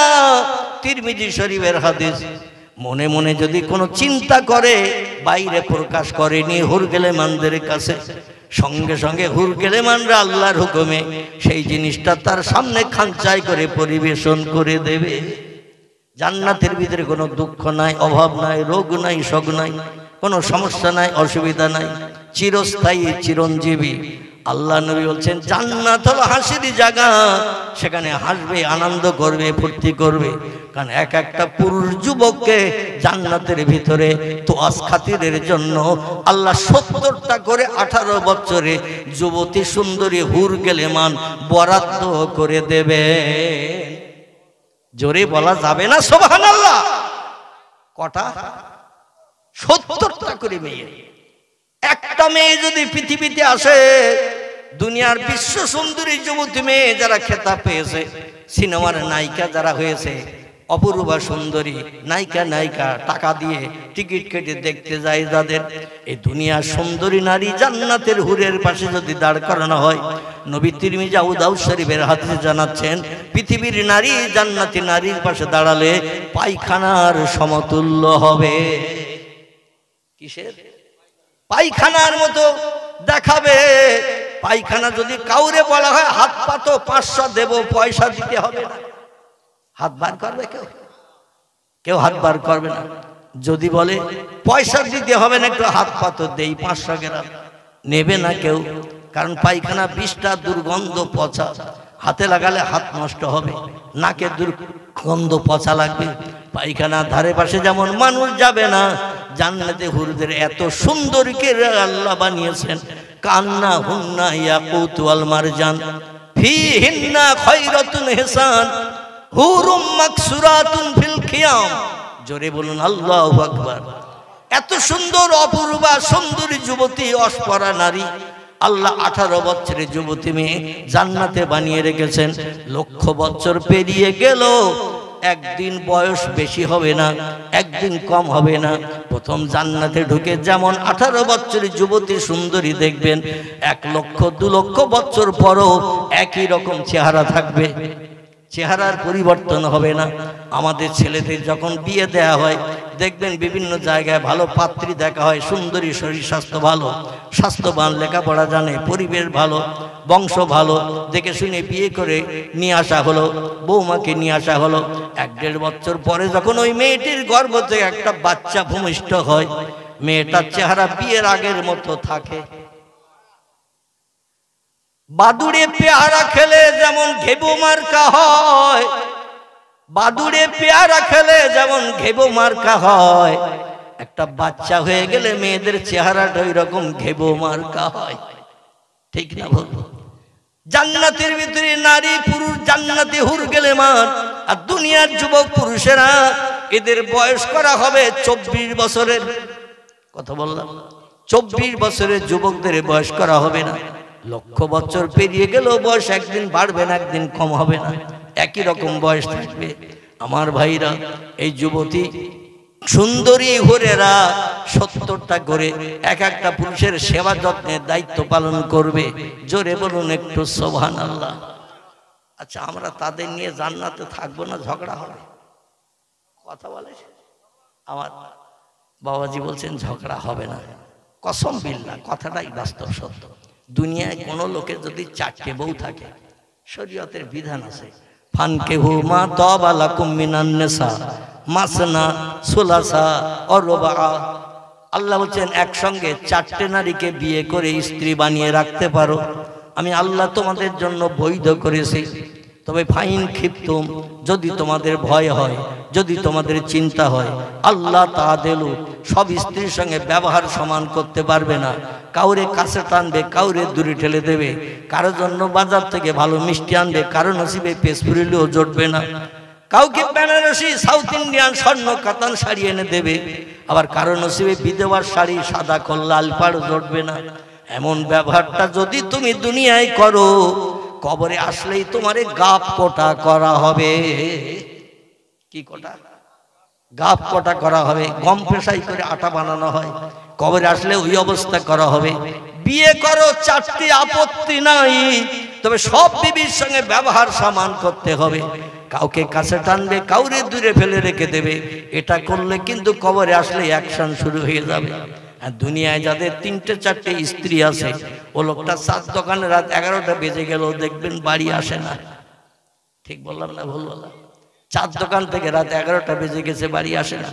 তিরমিজি শরীফের হাদিস, মনে মনে যদি কোনো চিন্তা করে বাইরে প্রকাশ করেনি হুরগেলেমানদের কাছে, সঙ্গে সঙ্গে হুরগেলেমানরা আল্লাহর হুকুমে সেই জিনিসটা তার সামনে খাঁচাই করে পরিবেশন করে দেবে। জান্নাতের ভিতরে কোনো দুঃখ নাই, অভাব নাই, রোগ নাই, শোক নাই, কোনো সমস্যা নাই, অসুবিধা নাই, চিরস্থায়ী চিরঞ্জীবী। আল্লাহ নবী বলছেন জান্নাত হলো হাসির জায়গা। সেখানে হাসবে, আনন্দ করবে, ফুর্তি করবে। কারণ এক একটা পুরুষ যুবককে জান্নাতের ভিতরে তোয়াজ খাতিরের জন্য আল্লাহ 70টা করে 18 বছরে যুবতী সুন্দরী হুরগেলেমান বরাদ্দ করে দেবে। জোরে বলা যাবে না সুবহানাল্লাহ? কটা? 70টা করে মেয়ে। একটা মেয়ে যদি পৃথিবীতে আসে, দুনিয়ার বিশ্ব সুন্দরী যুবতী মেয়ে যারা খেতাব পেয়েছে, সিনেমার নায়িকা যারা হয়েছে, অপূর্বা সুন্দরী নায়িকা টাকা দিয়ে টিকিট কেটে দেখতে যায় যাদের, এই দুনিয়ার সুন্দরী নারী জান্নাতের হুরের পাশে যদি দাঁড় করানো হয়, নবী তিরমিজি আবু দাউদ শরীফের হাদিসে জানাচ্ছেন পৃথিবীর নারী জান্নাতি নারীর পাশে দাঁড়ালে পায়খানার সমতুল্য হবে। কিসের? পায়খানার মতো দেখাবে। পায়খানা যদি কাউরে বলা হয় হাত পাতো 500 দেব, পয়সা দিতে হবে না। হাত বার করবে কেউ হাত বার করবে না। যদি বলে পয়সা দিতে হবে না, একটু হাত পাতো দেই 500 গ্রাম, নেবে না কেউ। কারণ পায়খানা 20টা দুর্গন্ধ পচা, হাতে লাগালে হাত নষ্ট হবে, নাকে দুর্গন্ধ পচা লাগবে। পায়খানা ধারে পাশে যেমন মানুষ যাবে না, জান্নাতে হুরদের এত সুন্দরীকে আল্লাহ বানিয়েছেন। কান্না হুন্না ইয়াকুত ওয়াল মারজান ফিহিন্না খায়রাতুন হিসান হুরুম মাকসুরাতুন ফিল খিয়াম। জোরে বলুন আল্লাহু আকবার। এত সুন্দর অপূর্বা সুন্দরী যুবতী, অস্পরা নারী আল্লাহ 18 বছরের যুবতী মেয়ে জান্নাতে বানিয়ে রেখেছেন। লক্ষ বছর পেরিয়ে গেল, একদিন বয়স বেশি হবে না, একদিন কম হবে না। প্রথম জান্নাতে ঢুকে যেমন 18 বছরের যুবতী সুন্দরী দেখবেন, 1 লক্ষ 2 লক্ষ বছর পরও একই রকম চেহারা থাকবে, চেহারার পরিবর্তন হবে না। আমাদের ছেলেদের যখন বিয়ে দেয়া হয় দেখবেন বিভিন্ন জায়গায় ভালো পাত্রী দেখা হয়, সুন্দরী, শরীর স্বাস্থ্য ভালো, স্বাস্থ্যবান, লেখাপড়া জানে, পরিবেশ ভালো, বংশ ভালো, দেখে শুনে বিয়ে করে নিয়ে আসা হলো, বৌমাকে নিয়ে আসা হলো। 1-1.5 বছর পরে যখন ওই মেয়েটির গর্ভ থেকে একটা বাচ্চা ভূমিষ্ঠ হয়, মেয়েটার চেহারা বিয়ের আগের মতো থাকে। বাদুড়ে পেয়ারা খেলে যেমন ঘেবো মার্কা হয়, বাদুড়ে পেয়ারা খেলে যেমন ঘেবো মার্কা হয়, একটা বাচ্চা হয়ে গেলে মেয়েদের চেহারাটা ওই রকম ঘেবো মার্কা হয়। ঠিক না বলবো? জান্নাতের ভিতরে নারী পুরুষ জান্নাতে হুরগেলেমান, আর দুনিয়ার যুবক পুরুষেরা এদের বয়স করা হবে 24 বছরের। কথা বললাম 24 বছরের যুবকদের বয়স করা হবে না। লক্ষ বছর পেরিয়ে গেল, বয়স একদিন বাড়বে না, একদিন কম হবে না, একই রকম বয়স থাকবে। আমার ভাইরা, এই যুবতী সুন্দরী হুরেরা 70টা করে এক একটা পুরুষের সেবা যত্নের দায়িত্ব পালন করবে। জোরে বলুন একটু সুবহানাল্লাহ। আচ্ছা, আমরা তাদের নিয়ে জান্নাতে থাকবো না, ঝগড়া হবে? কথা বলে আমার বাবাজি বলছেন ঝগড়া হবে না। কসম বিল্লাহ, কথাটাই বাস্তব সত্য। দুনিয়ায় কোন লোকের যদি 4টে বউ থাকে, শরীয়তের বিধান আছে, ফানকিহু মা তাবা লাকুম মিনান নিসা মাসনা সুলাসা ওয়া রুবা। আল্লাহ বলেন একসঙ্গে 4টে নারীকে বিয়ে করে স্ত্রী বানিয়ে রাখতে পারো, আমি আল্লাহ তোমাদের জন্য বৈধ করেছি। তবে ফাইন খিফতুম, যদি তোমাদের ভয় হয়, যদি তোমাদের চিন্তা হয়, আল্লাহ তাআদেলু, সব স্ত্রীর সঙ্গে ব্যবহার সমান করতে পারবে না, কাউরে কাছে টানবে, কাউরে দূরে ঠেলে দেবে, কারোর জন্য বাজার থেকে ভালো মিষ্টি আনবে, কারো নসিবে পেশ ফুরিলেও জুটবে না, কাউকে বেনারসি সাউথ ইন্ডিয়ান স্বর্ণ কাতান শাড়ি এনে দেবে, আবার কারো নসিবে বিধবার শাড়ি সাদা কল লাল পাড় জুটবে না। এমন ব্যবহারটা যদি তুমি দুনিয়ায় করো, কবরে আসলেই তোমারে গাপ কোটা করা হবে। কি কোটা? গাপ কোটা করা হবে। গম পেশাই করে আটা বানানো হয়, কবরে আসলে ওই অবস্থা করা হবে। বিয়ে করো, 4টি আপত্তি নাই, তবে সব বিবির সঙ্গে ব্যবহার সমান করতে হবে। কাউকে কাছে টানবে, কাউরে দূরে ফেলে রেখে দেবে। এটা করলে কিন্তু কবরে আসলে অ্যাকশন শুরু হয়ে যাবে। আর দুনিয়ায় যাদের 3টে 4টে স্ত্রী আছে, ও লোকটা চার দোকানে রাত 11টা বেজে গেল, দেখবেন বাড়ি আসে না। ঠিক বললাম না ভুল বললাম? 4 দোকান থেকে রাত 11টা বেজে গেছে, বাড়ি আসে না।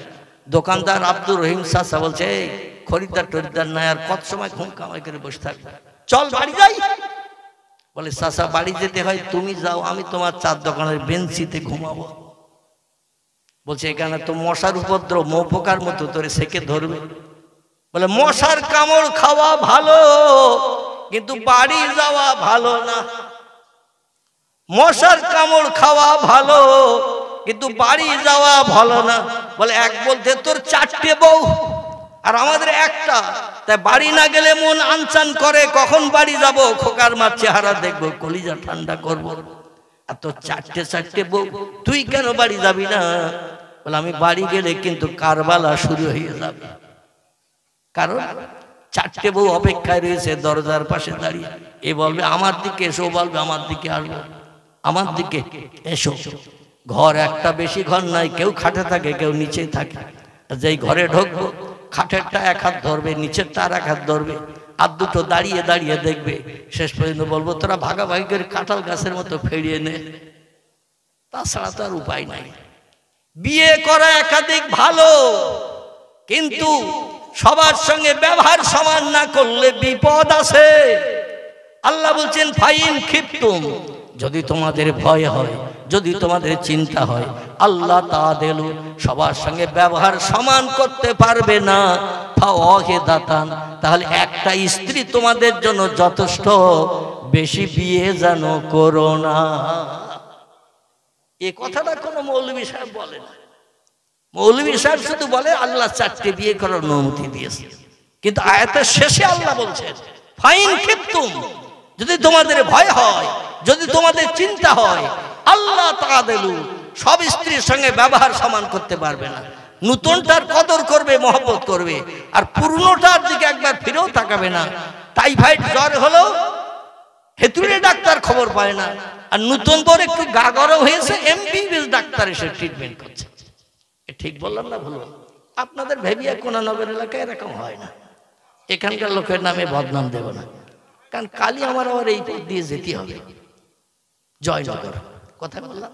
দোকানদার আব্দুর রহিম চাচা বলছে, এই খরিদ্দার টরিদ্দার নাই, আর কত সময় ঘুম কামাই করে বসে থাকবে, চল বাড়ি যাই। বলে, চাচা বাড়ি যেতে হয় তুমি যাও, আমি তোমার 4 দোকানের বেঞ্চিতে ঘুমাবো। বলছে, এখানে তো মশার উপদ্রব, মৌপোকার মতো তোরে সেকে ধরবে। বলে, মশার কামড় খাওয়া ভালো, কিন্তু বাড়ি যাওয়া ভালো না। মশার কামড় খাওয়া ভালো, কিন্তু বাড়ি যাওয়া ভালো না। বলে, এক বলতে তোর 4টে বউ আর আমাদের একটা, তাই বাড়ি না গেলে মন আনচান করে, কখন বাড়ি যাব, খোকার মার চেহারা দেখবো, কলিজা ঠান্ডা করবো। আর তোর 4টে বউ, তুই কেন বাড়ি যাবি না? বলে, আমি বাড়ি গেলে কিন্তু কারবালা শুরু হয়ে যাবে। কারণ 4টে বউ অপেক্ষায় রয়েছে দরজার পাশে দাঁড়িয়ে। এ বলবে আমার দিকে এসো, বলবে আমার দিকে আসবো, আমার দিকে এসো। ঘর একটা, বেশি ঘর নাই, কেউ খাটে থাকে, কেউ নিচে থাকে। যেই ঘরে ঢুকবো, খাটেরটা 1 হাত ধরবে, নিচেরটা আর 1 হাত ধরবে, আর দুটো দাঁড়িয়ে দাঁড়িয়ে দেখবে। শেষ পর্যন্ত বলবো, তোরা ভাগাভাগি করে কাঁঠাল গাছের মতো ফেরিয়ে নে, তাছাড়া তো আর উপায় নাই। বিয়ে করা একাধিক ভালো, কিন্তু সবার সঙ্গে ব্যবহার সমান না করলে বিপদ আছে। আল্লাহ বলছেন, ফাইন খিফতুম, যদি তোমাদের ভয় হয়, যদি তোমাদের চিন্তা হয়, আল্লাহ তাআলা সবার সঙ্গে ব্যবহার সমান করতে পারবে না, ফাওয়াহিদাতান, তাহলে একটা স্ত্রী তোমাদের জন্য যথেষ্ট, বেশি বিয়ে যেন করো না। এই কথাটা কোনো মৌলভী সাহেব বলে না। মৌলভী সাহেব শুধু বলে আল্লাহ 4টে বিয়ে করার অনুমতি দিয়েছে, কিন্তু আয়াতের শেষে আল্লাহ বলছেন, ফাইন খিফতুম, যদি তোমাদের ভয় হয়, যদি তোমাদের চিন্তা হয়, আল্লাহ তাআলা সব স্ত্রীর সঙ্গে ব্যবহার সমান করতে পারবে না। নতুনটার কদর করবে, মহব্বত করবে, আর পুরনোটার দিকে একবার ফিরেও তাকাবে না। টাইফয়েড জ্বর হলো হেতুড়ে ডাক্তার খবর পায় না, আর নতুন পর একটু গা গরম হয়েছে, এমবিবিএস ডাক্তার এসে ট্রিটমেন্ট করছে। ঠিক বললাম না ভুল? আপনাদের ভেবিয়া কোনানগর এলাকায় এরকম হয় না। এখানকার লোকের নামে বদনাম দেব না, কারণ কালি আমার আবার এই পথ দিয়ে যেতে হবে। জয়নগর কথা বললাম,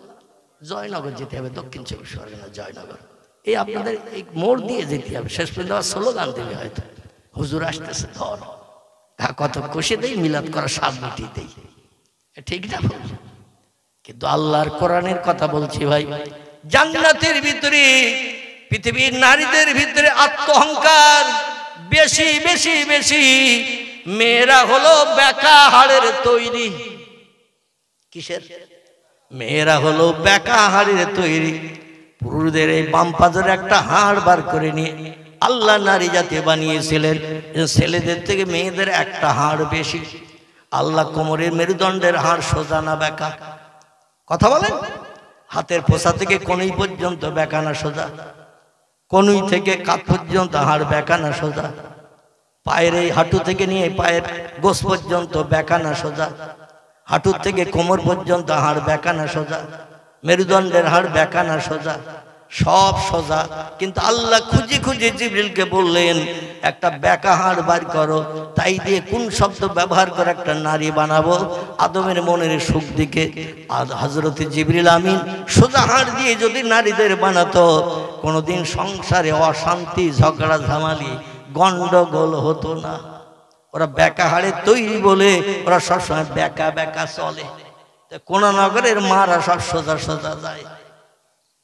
জয়নগর যেতে হবে, দক্ষিণ 24 পরগনা জয়নগর। এই আপনাদের এই মোড় দিয়ে যেতে হবে। শেষ পর্যন্ত আবার স্লোগান দেবে, হয়তো হুজুর আসতেছে, ধর কত কষে দেই, মিলাদ করা সব মিটিয়ে দেই। ঠিক না? কিন্তু আল্লাহর কোরআনের কথা বলছি ভাই, জান্নাতের ভিতরে, পৃথিবীর নারীদের ভিতরে আত্মহংকার বেশি বেশি বেশি। মেয়েরা হলো বেকা হাড়ের তৈরি। কিসের? মেয়েরা হলো বেকা হাড়ের তৈরি। পুরুষদের এই বাম পাজের একটা হাড় বার করে নিয়ে আল্লাহ নারী জাতি বানিয়েছিলেন, ছেলেদের থেকে মেয়েদের একটা হাড় বেশি। আল্লাহ কোমরের মেরুদণ্ডের হাড় সোজা না বেকা? কথা বলেন। হাতের পোষা থেকে কনুই পর্যন্ত বেকা না সোজা? কনুই থেকে কাঁধ পর্যন্ত হাড় বেকা না সোজা? পায়ের এই হাঁটু থেকে নিয়ে পায়ের গোস পর্যন্ত বেকা না সোজা? হাঁটুর থেকে কোমর পর্যন্ত হাড় বেকা না সোজা? মেরুদণ্ডের হাড় বেকা না সোজা? সব সোজা। কিন্তু আল্লাহ খুঁজে খুঁজে জিবরিলকে বললেন, একটা বেকা হাড় বার করো। তাই দিয়ে কোন শব্দ ব্যবহার করে একটা নারী বানাবো? আদমের মনের সুখ দিকে হযরত জিবরিল আমিন সোজা হাড় দিয়ে যদি নারীদের বানাতো, কোনোদিন সংসারে অশান্তি, ঝগড়া ঝামালি, গন্ডগোল হতো না। ওরা বেকা হাড়ে তৈরি বলে ওরা সবসময় বেকা বেকা চলে। কোনানগরের মারা সব সোজা সোজা যায়,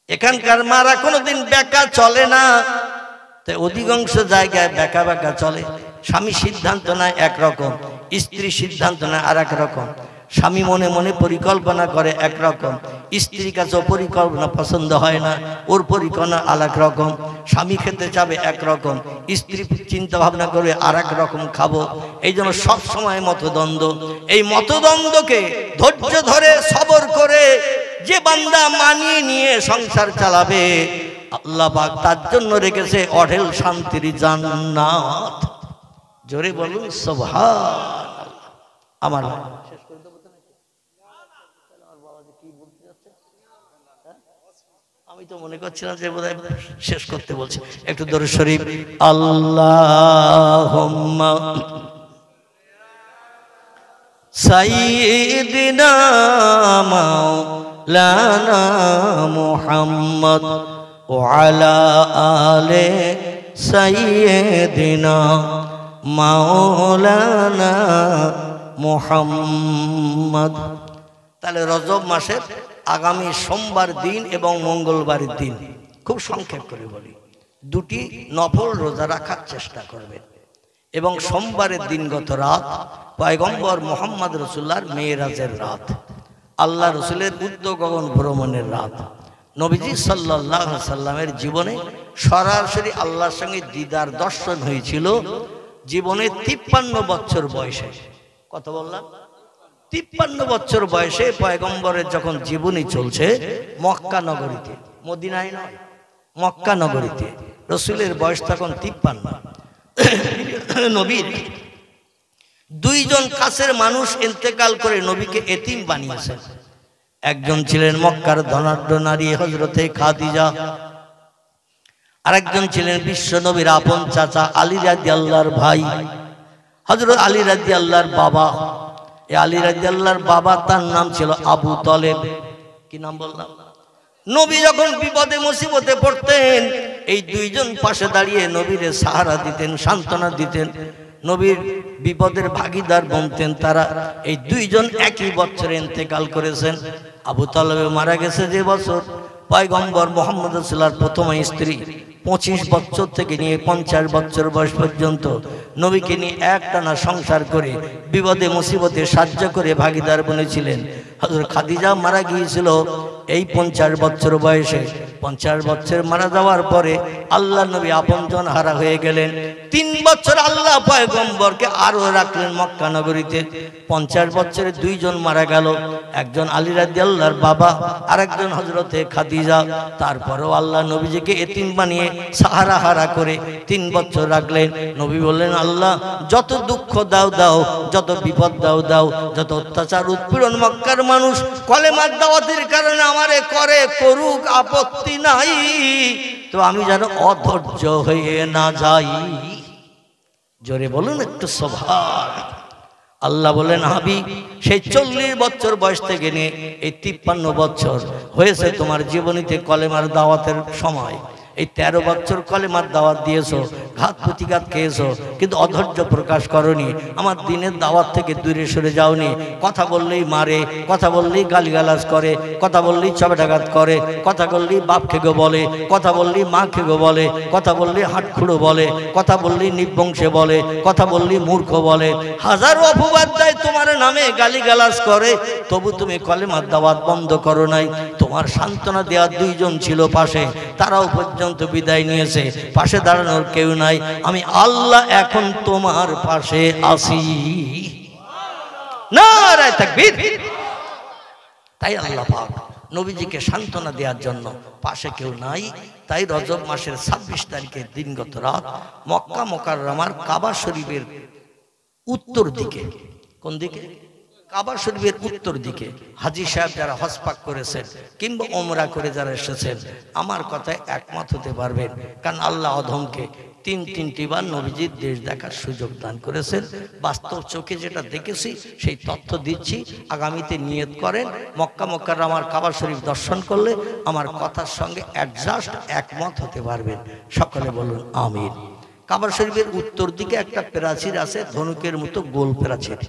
এখানকার মারা কোনোদিন বেকা চলে না। তাই অধিকাংশ জায়গায় বেকা বেকা চলে। স্বামী সিদ্ধান্ত নেয় একরকম, স্ত্রী সিদ্ধান্ত নেয় আর এক রকম। স্বামী মনে মনে পরিকল্পনা করে একরকম, স্ত্রীর কাছে পরিকল্পনা পছন্দ হয় না, ওর পরিকল্পনা আরেক রকম। স্বামী খেতে যাবে একরকম, স্ত্রী চিন্তা ভাবনা করে আর এক রকম খাবো। এই জন্য সব সময় মতদ্বন্দ্ব। এই মতদ্বন্দ্বকে ধৈর্য ধরে সবর করে যে বান্দা মানিয়ে নিয়ে সংসার চালাবে, আল্লাহ পাক তার জন্য রেখেছে অঢেল শান্তির জান্নাত। জোরে বলুন সুবহানাল্লাহ। আমার আমি তো মনে করছিলাম যে বোধহয় শেষ করতে বলছি। একটু দরুদ শরীফ। আল্লাহুম্মা সাইয়্যিদিনা মাওলানা মুহাম্মদ ওয়া আলা আলি সাইয়্যিদিনা মাওলানা মুহাম্মদ। তাহলে রজব মাসের আগামী সোমবার দিন এবং মঙ্গলবারের দিন, খুব সংক্ষেপ করে বলি, দুটি নফল রোজা রাখার চেষ্টা করবেন। এবং সোমবারের দিনগত রাত পয়গম্বর মুহাম্মদ রাসূলুল্লাহর মেরাজের রাত, আল্লাহ রসুলের উর্ধ্ব গগন ভ্রমণের রাত। নবীজি সাল্লাল্লাহু আলাইহি সাল্লামের জীবনে সরাসরি আল্লাহর সঙ্গে দিদার দর্শন হয়েছিল জীবনে 53 বছর বয়সে। কত বললাম? 53 বছর বয়সে পয়গম্বরের যখন জীবনী চলছে মক্কা নগরীতে, মদিনায় নয়, মক্কা নগরীতে। রসুলের বয়স তখন 53। নবীর দুইজন কাছের মানুষ ইন্তেকাল করে নবীকে এতিম বানিয়েছেন। একজন ছিলেন মক্কার ধনাঢ্য নারী হযরতে খাদিজা, আরেকজন ছিলেন বিশ্ব নবীর আপন চাচা আলী রাদিয়াল্লাহর ভাই হযরত আলী রাদিয়াল্লাহর বাবা। এই আলী রাদিয়াল্লাহর বাবা, তার নাম ছিল আবু তলেব। কি নাম বললাম? নবী যখন বিপদে মুসিবতে পড়তেন এই দুইজন পাশে দাঁড়িয়ে নবীর সাহারা দিতেন, সান্ত্বনা দিতেন, নবীর বিপদের ভাগিদার বনতেন তারা। এই দুইজন একই বছরে ইন্তেকাল করেছেন। আবু তলেব মারা গেছে যে বছর পয়গম্বর মুহাম্মদ রাসূলুল্লাহর প্রথম স্ত্রী 25 বছর থেকে নিয়ে 50 বছর বয়স পর্যন্ত নবীকে নিয়ে একটানা সংসার করে বিপদে মুসিবতে সাহায্য করে ভাগিদার বনেছিলেন। হযরত খাদিজা মারা গিয়েছিল এই 50 বছর বয়সে। 50 বছর মারা যাওয়ার পরে আল্লাহ নবী আপনজন হারা হয়ে গেলেন। 3 বছর আল্লাহ পয়গম্বরকে আরো রাখলেন মক্কা নগরীতে। 50 বছরে দুইজন মারা গেল, একজন আলী রাদিয়াল্লাহর বাবা আর একজন হযরতে খাদিজা। তারপরেও আল্লাহ নবীজিকে এতিম বানিয়ে সাহারা হারা করে 3 বছর রাখলেন। নবী বললেন, আল্লাহ যত দুঃখ দাও দাও, যত বিপদ দাও দাও, যত অত্যাচার উৎপীড়ন মক্কার মানুষ কলেমার দাওয়াতের কারণে আমারে করে করুক, আপত্তি নাই, তো আমি যেন অধৈর্য হয়ে না যাই। জোরে বলুন একটু সুবহান। আল্লাহ বলেন, হাবিব সেই 40 বছর বয়স থেকে নিয়ে এই 53 বছর হয়েছে তোমার জীবনীতে কলেমার দাওয়াতের সময়। এই 13 বছর কলেমার দাওয়াত দিয়েছো, ঘাত প্রতিঘাত খেয়েছো, কিন্তু অধৈর্য প্রকাশ করনি। আমার দিনের দাওয়াত থেকে দূরে সরে যাওনি। কথা বললেই মারে, কথা বললেই গালিগালাজ করে, কথা বললেই চপেটাঘাত করে, কথা বললেই বাপ খেগো বলে, কথা বললেই মা খেগো বলে, কথা বললেই হাটখুড়ো বলে, কথা বললেই নির্বংশে বলে, কথা বললেই মূর্খ বলে, হাজারো অপবাদ দেয় তোমার নামে, গালিগালাজ করে, তবু তুমি কলেমার দাওয়াত বন্ধ করো নাই। তোমার সান্ত্বনা দেওয়ার দুইজন ছিল পাশে, তারাও পর্যন্ত বিদায় নিয়েছে, পাশে দাঁড়ানোর কেউ নাই। আমি আল্লাহ এখন তোমার পাশে আছি। নারায়ে তাকবীর। তাই আল্লাহ পাক নবীজিকে সান্ত্বনা দেওয়ার জন্য পাশে কেউ নাই। তাই রজব মাসের 26 তারিখের দিনগত রাত মক্কা মুকাররমার কাবা শরীফের উত্তর দিকে, কোন দিকে? কাবা শরীফের উত্তর দিকে হাজী সাহেব যারা হজ পাক করেছেন কিংবা ওমরা করে যারা এসেছেন আমার কথায় একমত হতে পারবেন। কারণ আল্লাহ অধমকে 3টি বার নবীজির দেশ দেখার সুযোগ দান করেছেন। বাস্তব চোখে যেটা দেখেছি সেই তথ্য দিচ্ছি। আগামীতে নিয়ত করেন মক্কা মুকাররমার কাবা শরীফ দর্শন করলে আমার কথার সঙ্গে অ্যাডজাস্ট একমত হতে পারবেন। সকলে বলুন আমিন। কাবা শরীফের উত্তর দিকে একটা প্রাচীর আছে, ধনুকের মতো গোল প্রাচীর।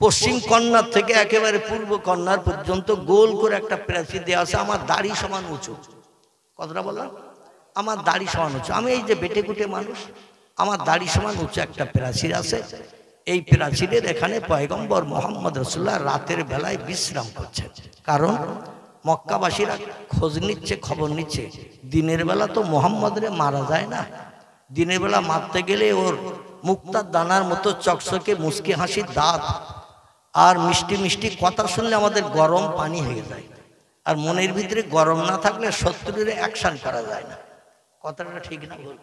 পশ্চিম কর্নার থেকে একেবারে পূর্ব কর্নার পর্যন্ত গোল করে একটা প্রাচীর দেওয়া আছে। আমার দাড়ি সমান উঁচু। কতটা বললাম? আমার দাড়ি সমান উঁচু। আমি এই যে বেটে কুটে মানুষ, আমার দাড়ি সমান উঁচু একটা প্রাচীর আছে। এই প্রাচীরের এখানে পয়গম্বর মুহাম্মদ রাসূলুল্লাহ রাতের বেলায় বিশ্রাম করছেন। কারণ মক্কাবাসীরা খোঁজ নিচ্ছে, খবর নিচ্ছে দিনের বেলা তো মোহাম্মদরে মারা যায় না, দিনের বেলা মারতে গেলে ওর মুক্তার দানার মতো চকচকে মুচকি হাসির দাঁত আর মিষ্টি মিষ্টি কথা শুনলে আমাদের গরম পানি হয়ে যায়। আর মনের ভিতরে গরম না থাকলে শত্রুরে অ্যাকশন করা যায় না। কথাটা ঠিক না বল?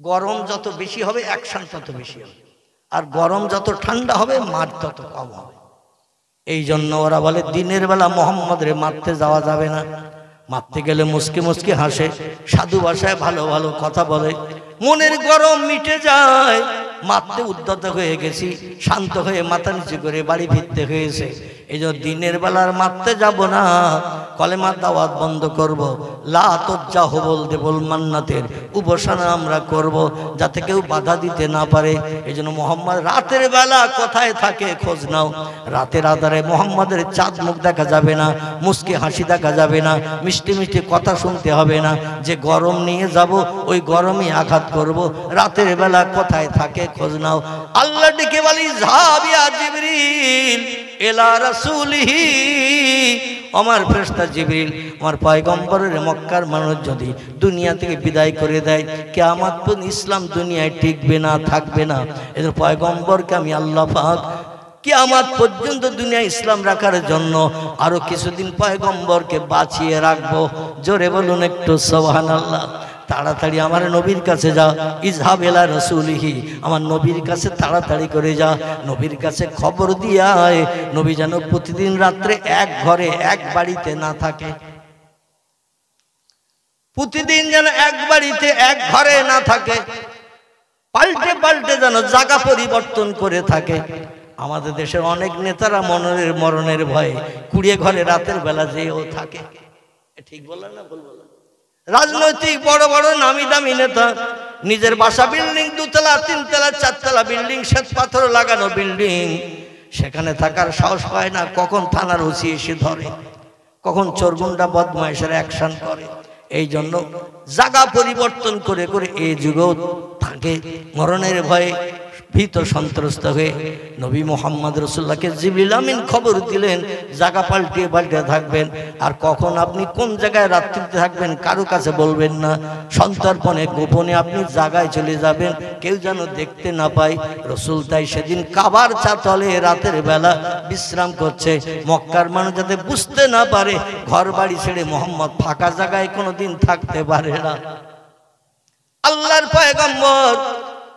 গরম যত বেশি হবে অ্যাকশন তত বেশি হবে, আর গরম যত ঠান্ডা হবে মার তত কম হবে। এই জন্য ওরা বলে দিনের বেলা মোহাম্মদরে মারতে যাওয়া যাবে না, মারতে গেলে মুচকি মুচকি হাসে, সাধু ভাষায় ভালো ভালো কথা বলে, মনের গরম মিটে যায়। মারতে উদ্যত হয়ে গেছি, শান্ত হয়ে মাথা নিচু করে বাড়ি ফিরতে হয়েছে। এই জন্য দিনের বেলার মারতে যাব না, কলেমার দাওয়াত বন্ধ করব, লা তজ্জা হবল দেবল মান্নাতের উপাসনা আমরা করব, যাতে কেউ বাধা দিতে না পারে। এই জন্য মোহাম্মদ রাতের বেলা কোথায় থাকে খোঁজ নাও। রাতের আধারে মোহাম্মদের চাঁদ মুখ দেখা যাবে না, মুচকি হাসি দেখা যাবে না, মিষ্টি মিষ্টি কথা শুনতে হবে না। যে গরম নিয়ে যাব ওই গরমই আঘাত করব। রাতের বেলা কোথায় থাকে খোঁজ নাও। আল্লাহ ডেকে বলি যাবিয়া জিবরিল এলা রাসূলিহি, আমার ফেরেশতা জিবরিল আমার পয়গম্বরের মক্কার মানুষ যদি দুনিয়া থেকে বিদায় করে দেয়, কিয়ামত পর্যন্ত ইসলাম দুনিয়ায় টিকবে না, থাকবে না। এদের পয়গম্বরকে আমি আল্লাহ পাক কিয়ামত পর্যন্ত দুনিয়া ইসলাম রাখার জন্য আরো কিছুদিন পয়গম্বরকে বাঁচিয়ে রাখবো। জোরে বলুন একটু সুবহানাল্লাহ। তাড়াতাড়ি আমার নবীর কাছে যা, ইজহাব ইলা রাসূলিহি, আমার নবীর কাছে তাড়াতাড়ি করে যা, নবীর কাছে খবর দিয়ে আয় নবী যেন প্রতিদিন রাত্রে এক ঘরে এক বাড়িতে না থাকে, প্রতিদিন যেন এক বাড়িতে এক ঘরে না থাকে, পাল্টে পাল্টে যেন জায়গা পরিবর্তন করে থাকে। আমাদের দেশের অনেক নেতারা মরণের ভয়ে কুড়িয়ে ঘরে রাতের বেলা যেও থাকে। ঠিক বললেন না? বলবো রাজনৈতিক বড় বড় নামি দামি নেতা নিজের বাসা বিল্ডিং, দুতলা তিনতলা চারতলা বিল্ডিং, শ্বেত পাথর লাগানো বিল্ডিং, সেখানে থাকার সাহস পায় না। কখন থানার ওসি এসে ধরে, কখন চোরগুন্ডা বদমাইশের অ্যাকশন করে। এই জন্য জায়গা পরিবর্তন করে করে এই যুগেও থাকে মরণের ভয়ে ভীত সন্ত্রস্ত হয়ে। নবী মুহাম্মদ রাসূলুল্লাহকে জিবরিল আমিন খবর দিলেন জায়গা পাল্টে পাল্টে থাকবেন, আর কখন আপনি কোন জায়গায় রাত্রিতে থাকবেন কারো কাছে বলবেন না, সন্তর্পণে গোপনে আপনি জায়গায় চলে যাবেন, কেউ যেন দেখতে না পায়। রাসূল তাই সেদিন কাবার চাতলে রাতের বেলা বিশ্রাম করছে, মক্কার মানুষ যাতে বুঝতে না পারে ঘর বাড়ি ছেড়ে মোহাম্মদ ফাঁকা জায়গায় কোনোদিন থাকতে পারে না। আল্লাহর পয়গম্বর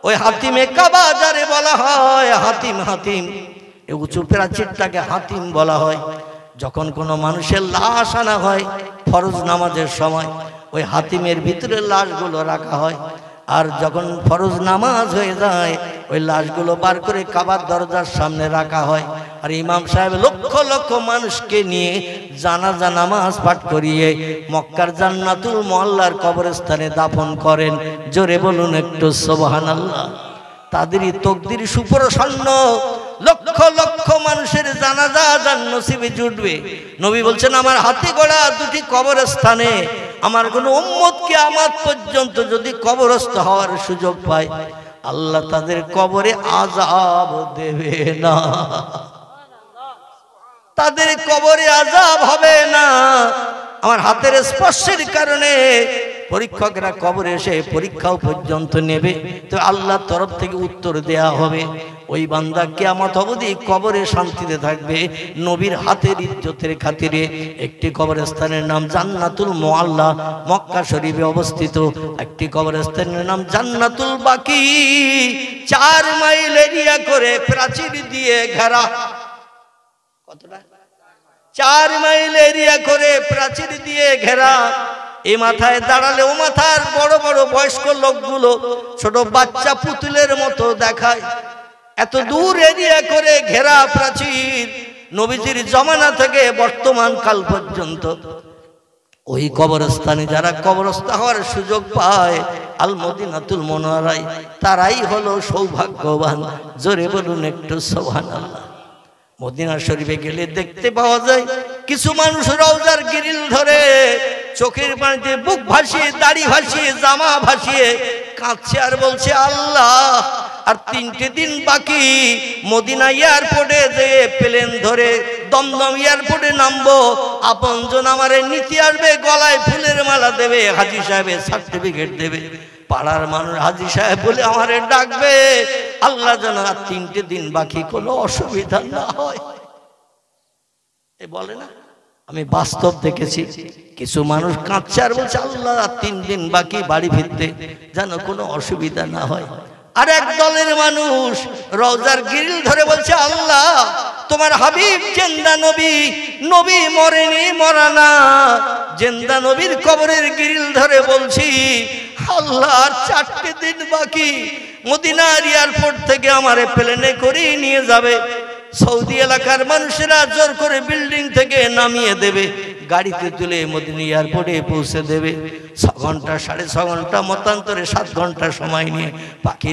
ওই হাতিমে কাবা যারে বলা হয়, হাতিম হাতিম, এই উঁচু প্রাচীরটাকে হাতিম বলা হয়। যখন কোনো মানুষের লাশ আনা হয় ফরজ নামাজের সময়, ওই হাতিমের ভিতরে লাশগুলো রাখা হয়। আর যখন ফরজ নামাজ হয়ে যায় ওই লাশগুলো বার করে কাবার দরজার সামনে রাখা হয়। আর ইমাম সাহেব লক্ষ লক্ষ মানুষকে নিয়ে জানাজা নামাজ পাঠ করিয়ে মক্কার জান্নাতুল মুআল্লার কবরস্থানে দাফন করেন। জোরে বলুন একটু সুবহানাল্লাহ। তাদেরই তকদির সুপ্রসন্ন, লক্ষ লক্ষ মানুষের জানাজা যার নসিবে জুটবে। নবী বলছেন আমার হাতে গড়া দুটি কবরস্থানে আমার কোন উম্মত কিয়ামত পর্যন্ত যদি কবরস্থ হওয়ার সুযোগ পায়, আল্লাহ তাদের কবরে আযাব দেবে না, তাদের কবরে আযাব হবে না। আমার হাতের স্পর্শের কারণে পরীক্ষকরা কবরে এসে পরীক্ষাও পর্যন্ত নেবে, তো আল্লাহর তরফ থেকে উত্তর দেয়া হবে। ওই বান্দা কিয়ামত অবধি কবরে শান্তিতে থাকবে নবীর হাতের ইজ্জতের খাতিরে। একটি কবরস্থানের নাম জান্নাতুল মুআল্লা, মক্কা শরীফে অবস্থিত। একটি কবরস্থানের নাম জান্নাতুল বাকি, 4 মাইল এরিয়া করে প্রাচীর দিয়ে ঘেরা। কতটা? 4 মাইল এরিয়া করে প্রাচীর দিয়ে ঘেরা। এ মাথায় দাঁড়ালে ও মাথার বড় বড় বয়স্ক লোকগুলো ছোট বাচ্চা পুতুলের মতো দেখায়। এত দূর এরিয়া করে ঘেরা প্রাচীর, নবীজির জমানা থেকে বর্তমান কাল পর্যন্ত ওই কবরস্থানে যারা কবরস্থ হওয়ার সুযোগ পায় আল মদিনাতুল মুনাওয়ারায়, তারাই হলো সৌভাগ্যবান। জোরে বলুন একটু সুবহানাল্লাহ। মদিনা শরীফে গেলে দেখতে পাওয়া যায় কিছু মানুষ রওজার গ্রিল ধরে চোখের পানিতে বুক ভাসিয়ে, দাড়ি ভাসিয়ে, জামা ভাসিয়ে কাঁদছে আর বলছে আল্লাহ আর 3টে দিন বাকি, মদিনা এয়ারপোর্টে যে প্লেন ধরে দমদম এয়ারপোর্টে নামবো, আপনজন আমারে নিতে আসবে, গলায় ফুলের মালা দেবে, হাজী সাহেবের সার্টিফিকেট দেবে, পাড়ার মানুষ হাজী সাহেব বলে আমারে ডাকবে। আল্লাহ যেন আর 3টে দিন বাকি, কোনো অসুবিধা না হয়। এ বলে না, আমি বাস্তব দেখেছি, কিছু মানুষ কাঁদছে আর বলছে আল্লাহ আর 3 দিন বাকি বাড়ি ফিরতে, যেন কোনো অসুবিধা না হয়। আর এক দলের মানুষ রওজার গ্রিল ধরে বলছে আল্লাহ তোমার হাবিব জিন্দা নবী, নবী মরেনি, মরানা, জিন্দা নবীর কবরের গ্রিল ধরে বলছি আল্লাহ আর 4টে দিন বাকি, মদিনার এয়ারপোর্ট থেকে আমারে প্লেনে করে নিয়ে যাবে, সৌদি এলাকার মানুষেরা জোর করে বিল্ডিং থেকে নামিয়ে দেবে, গাড়িতে তুলে মদিনা এয়ারপোর্টে পৌঁছে দেবে। 6 ঘন্টা 6.5 ঘন্টা মতান্তরে 7 ঘন্টা সময় নিয়ে পাখি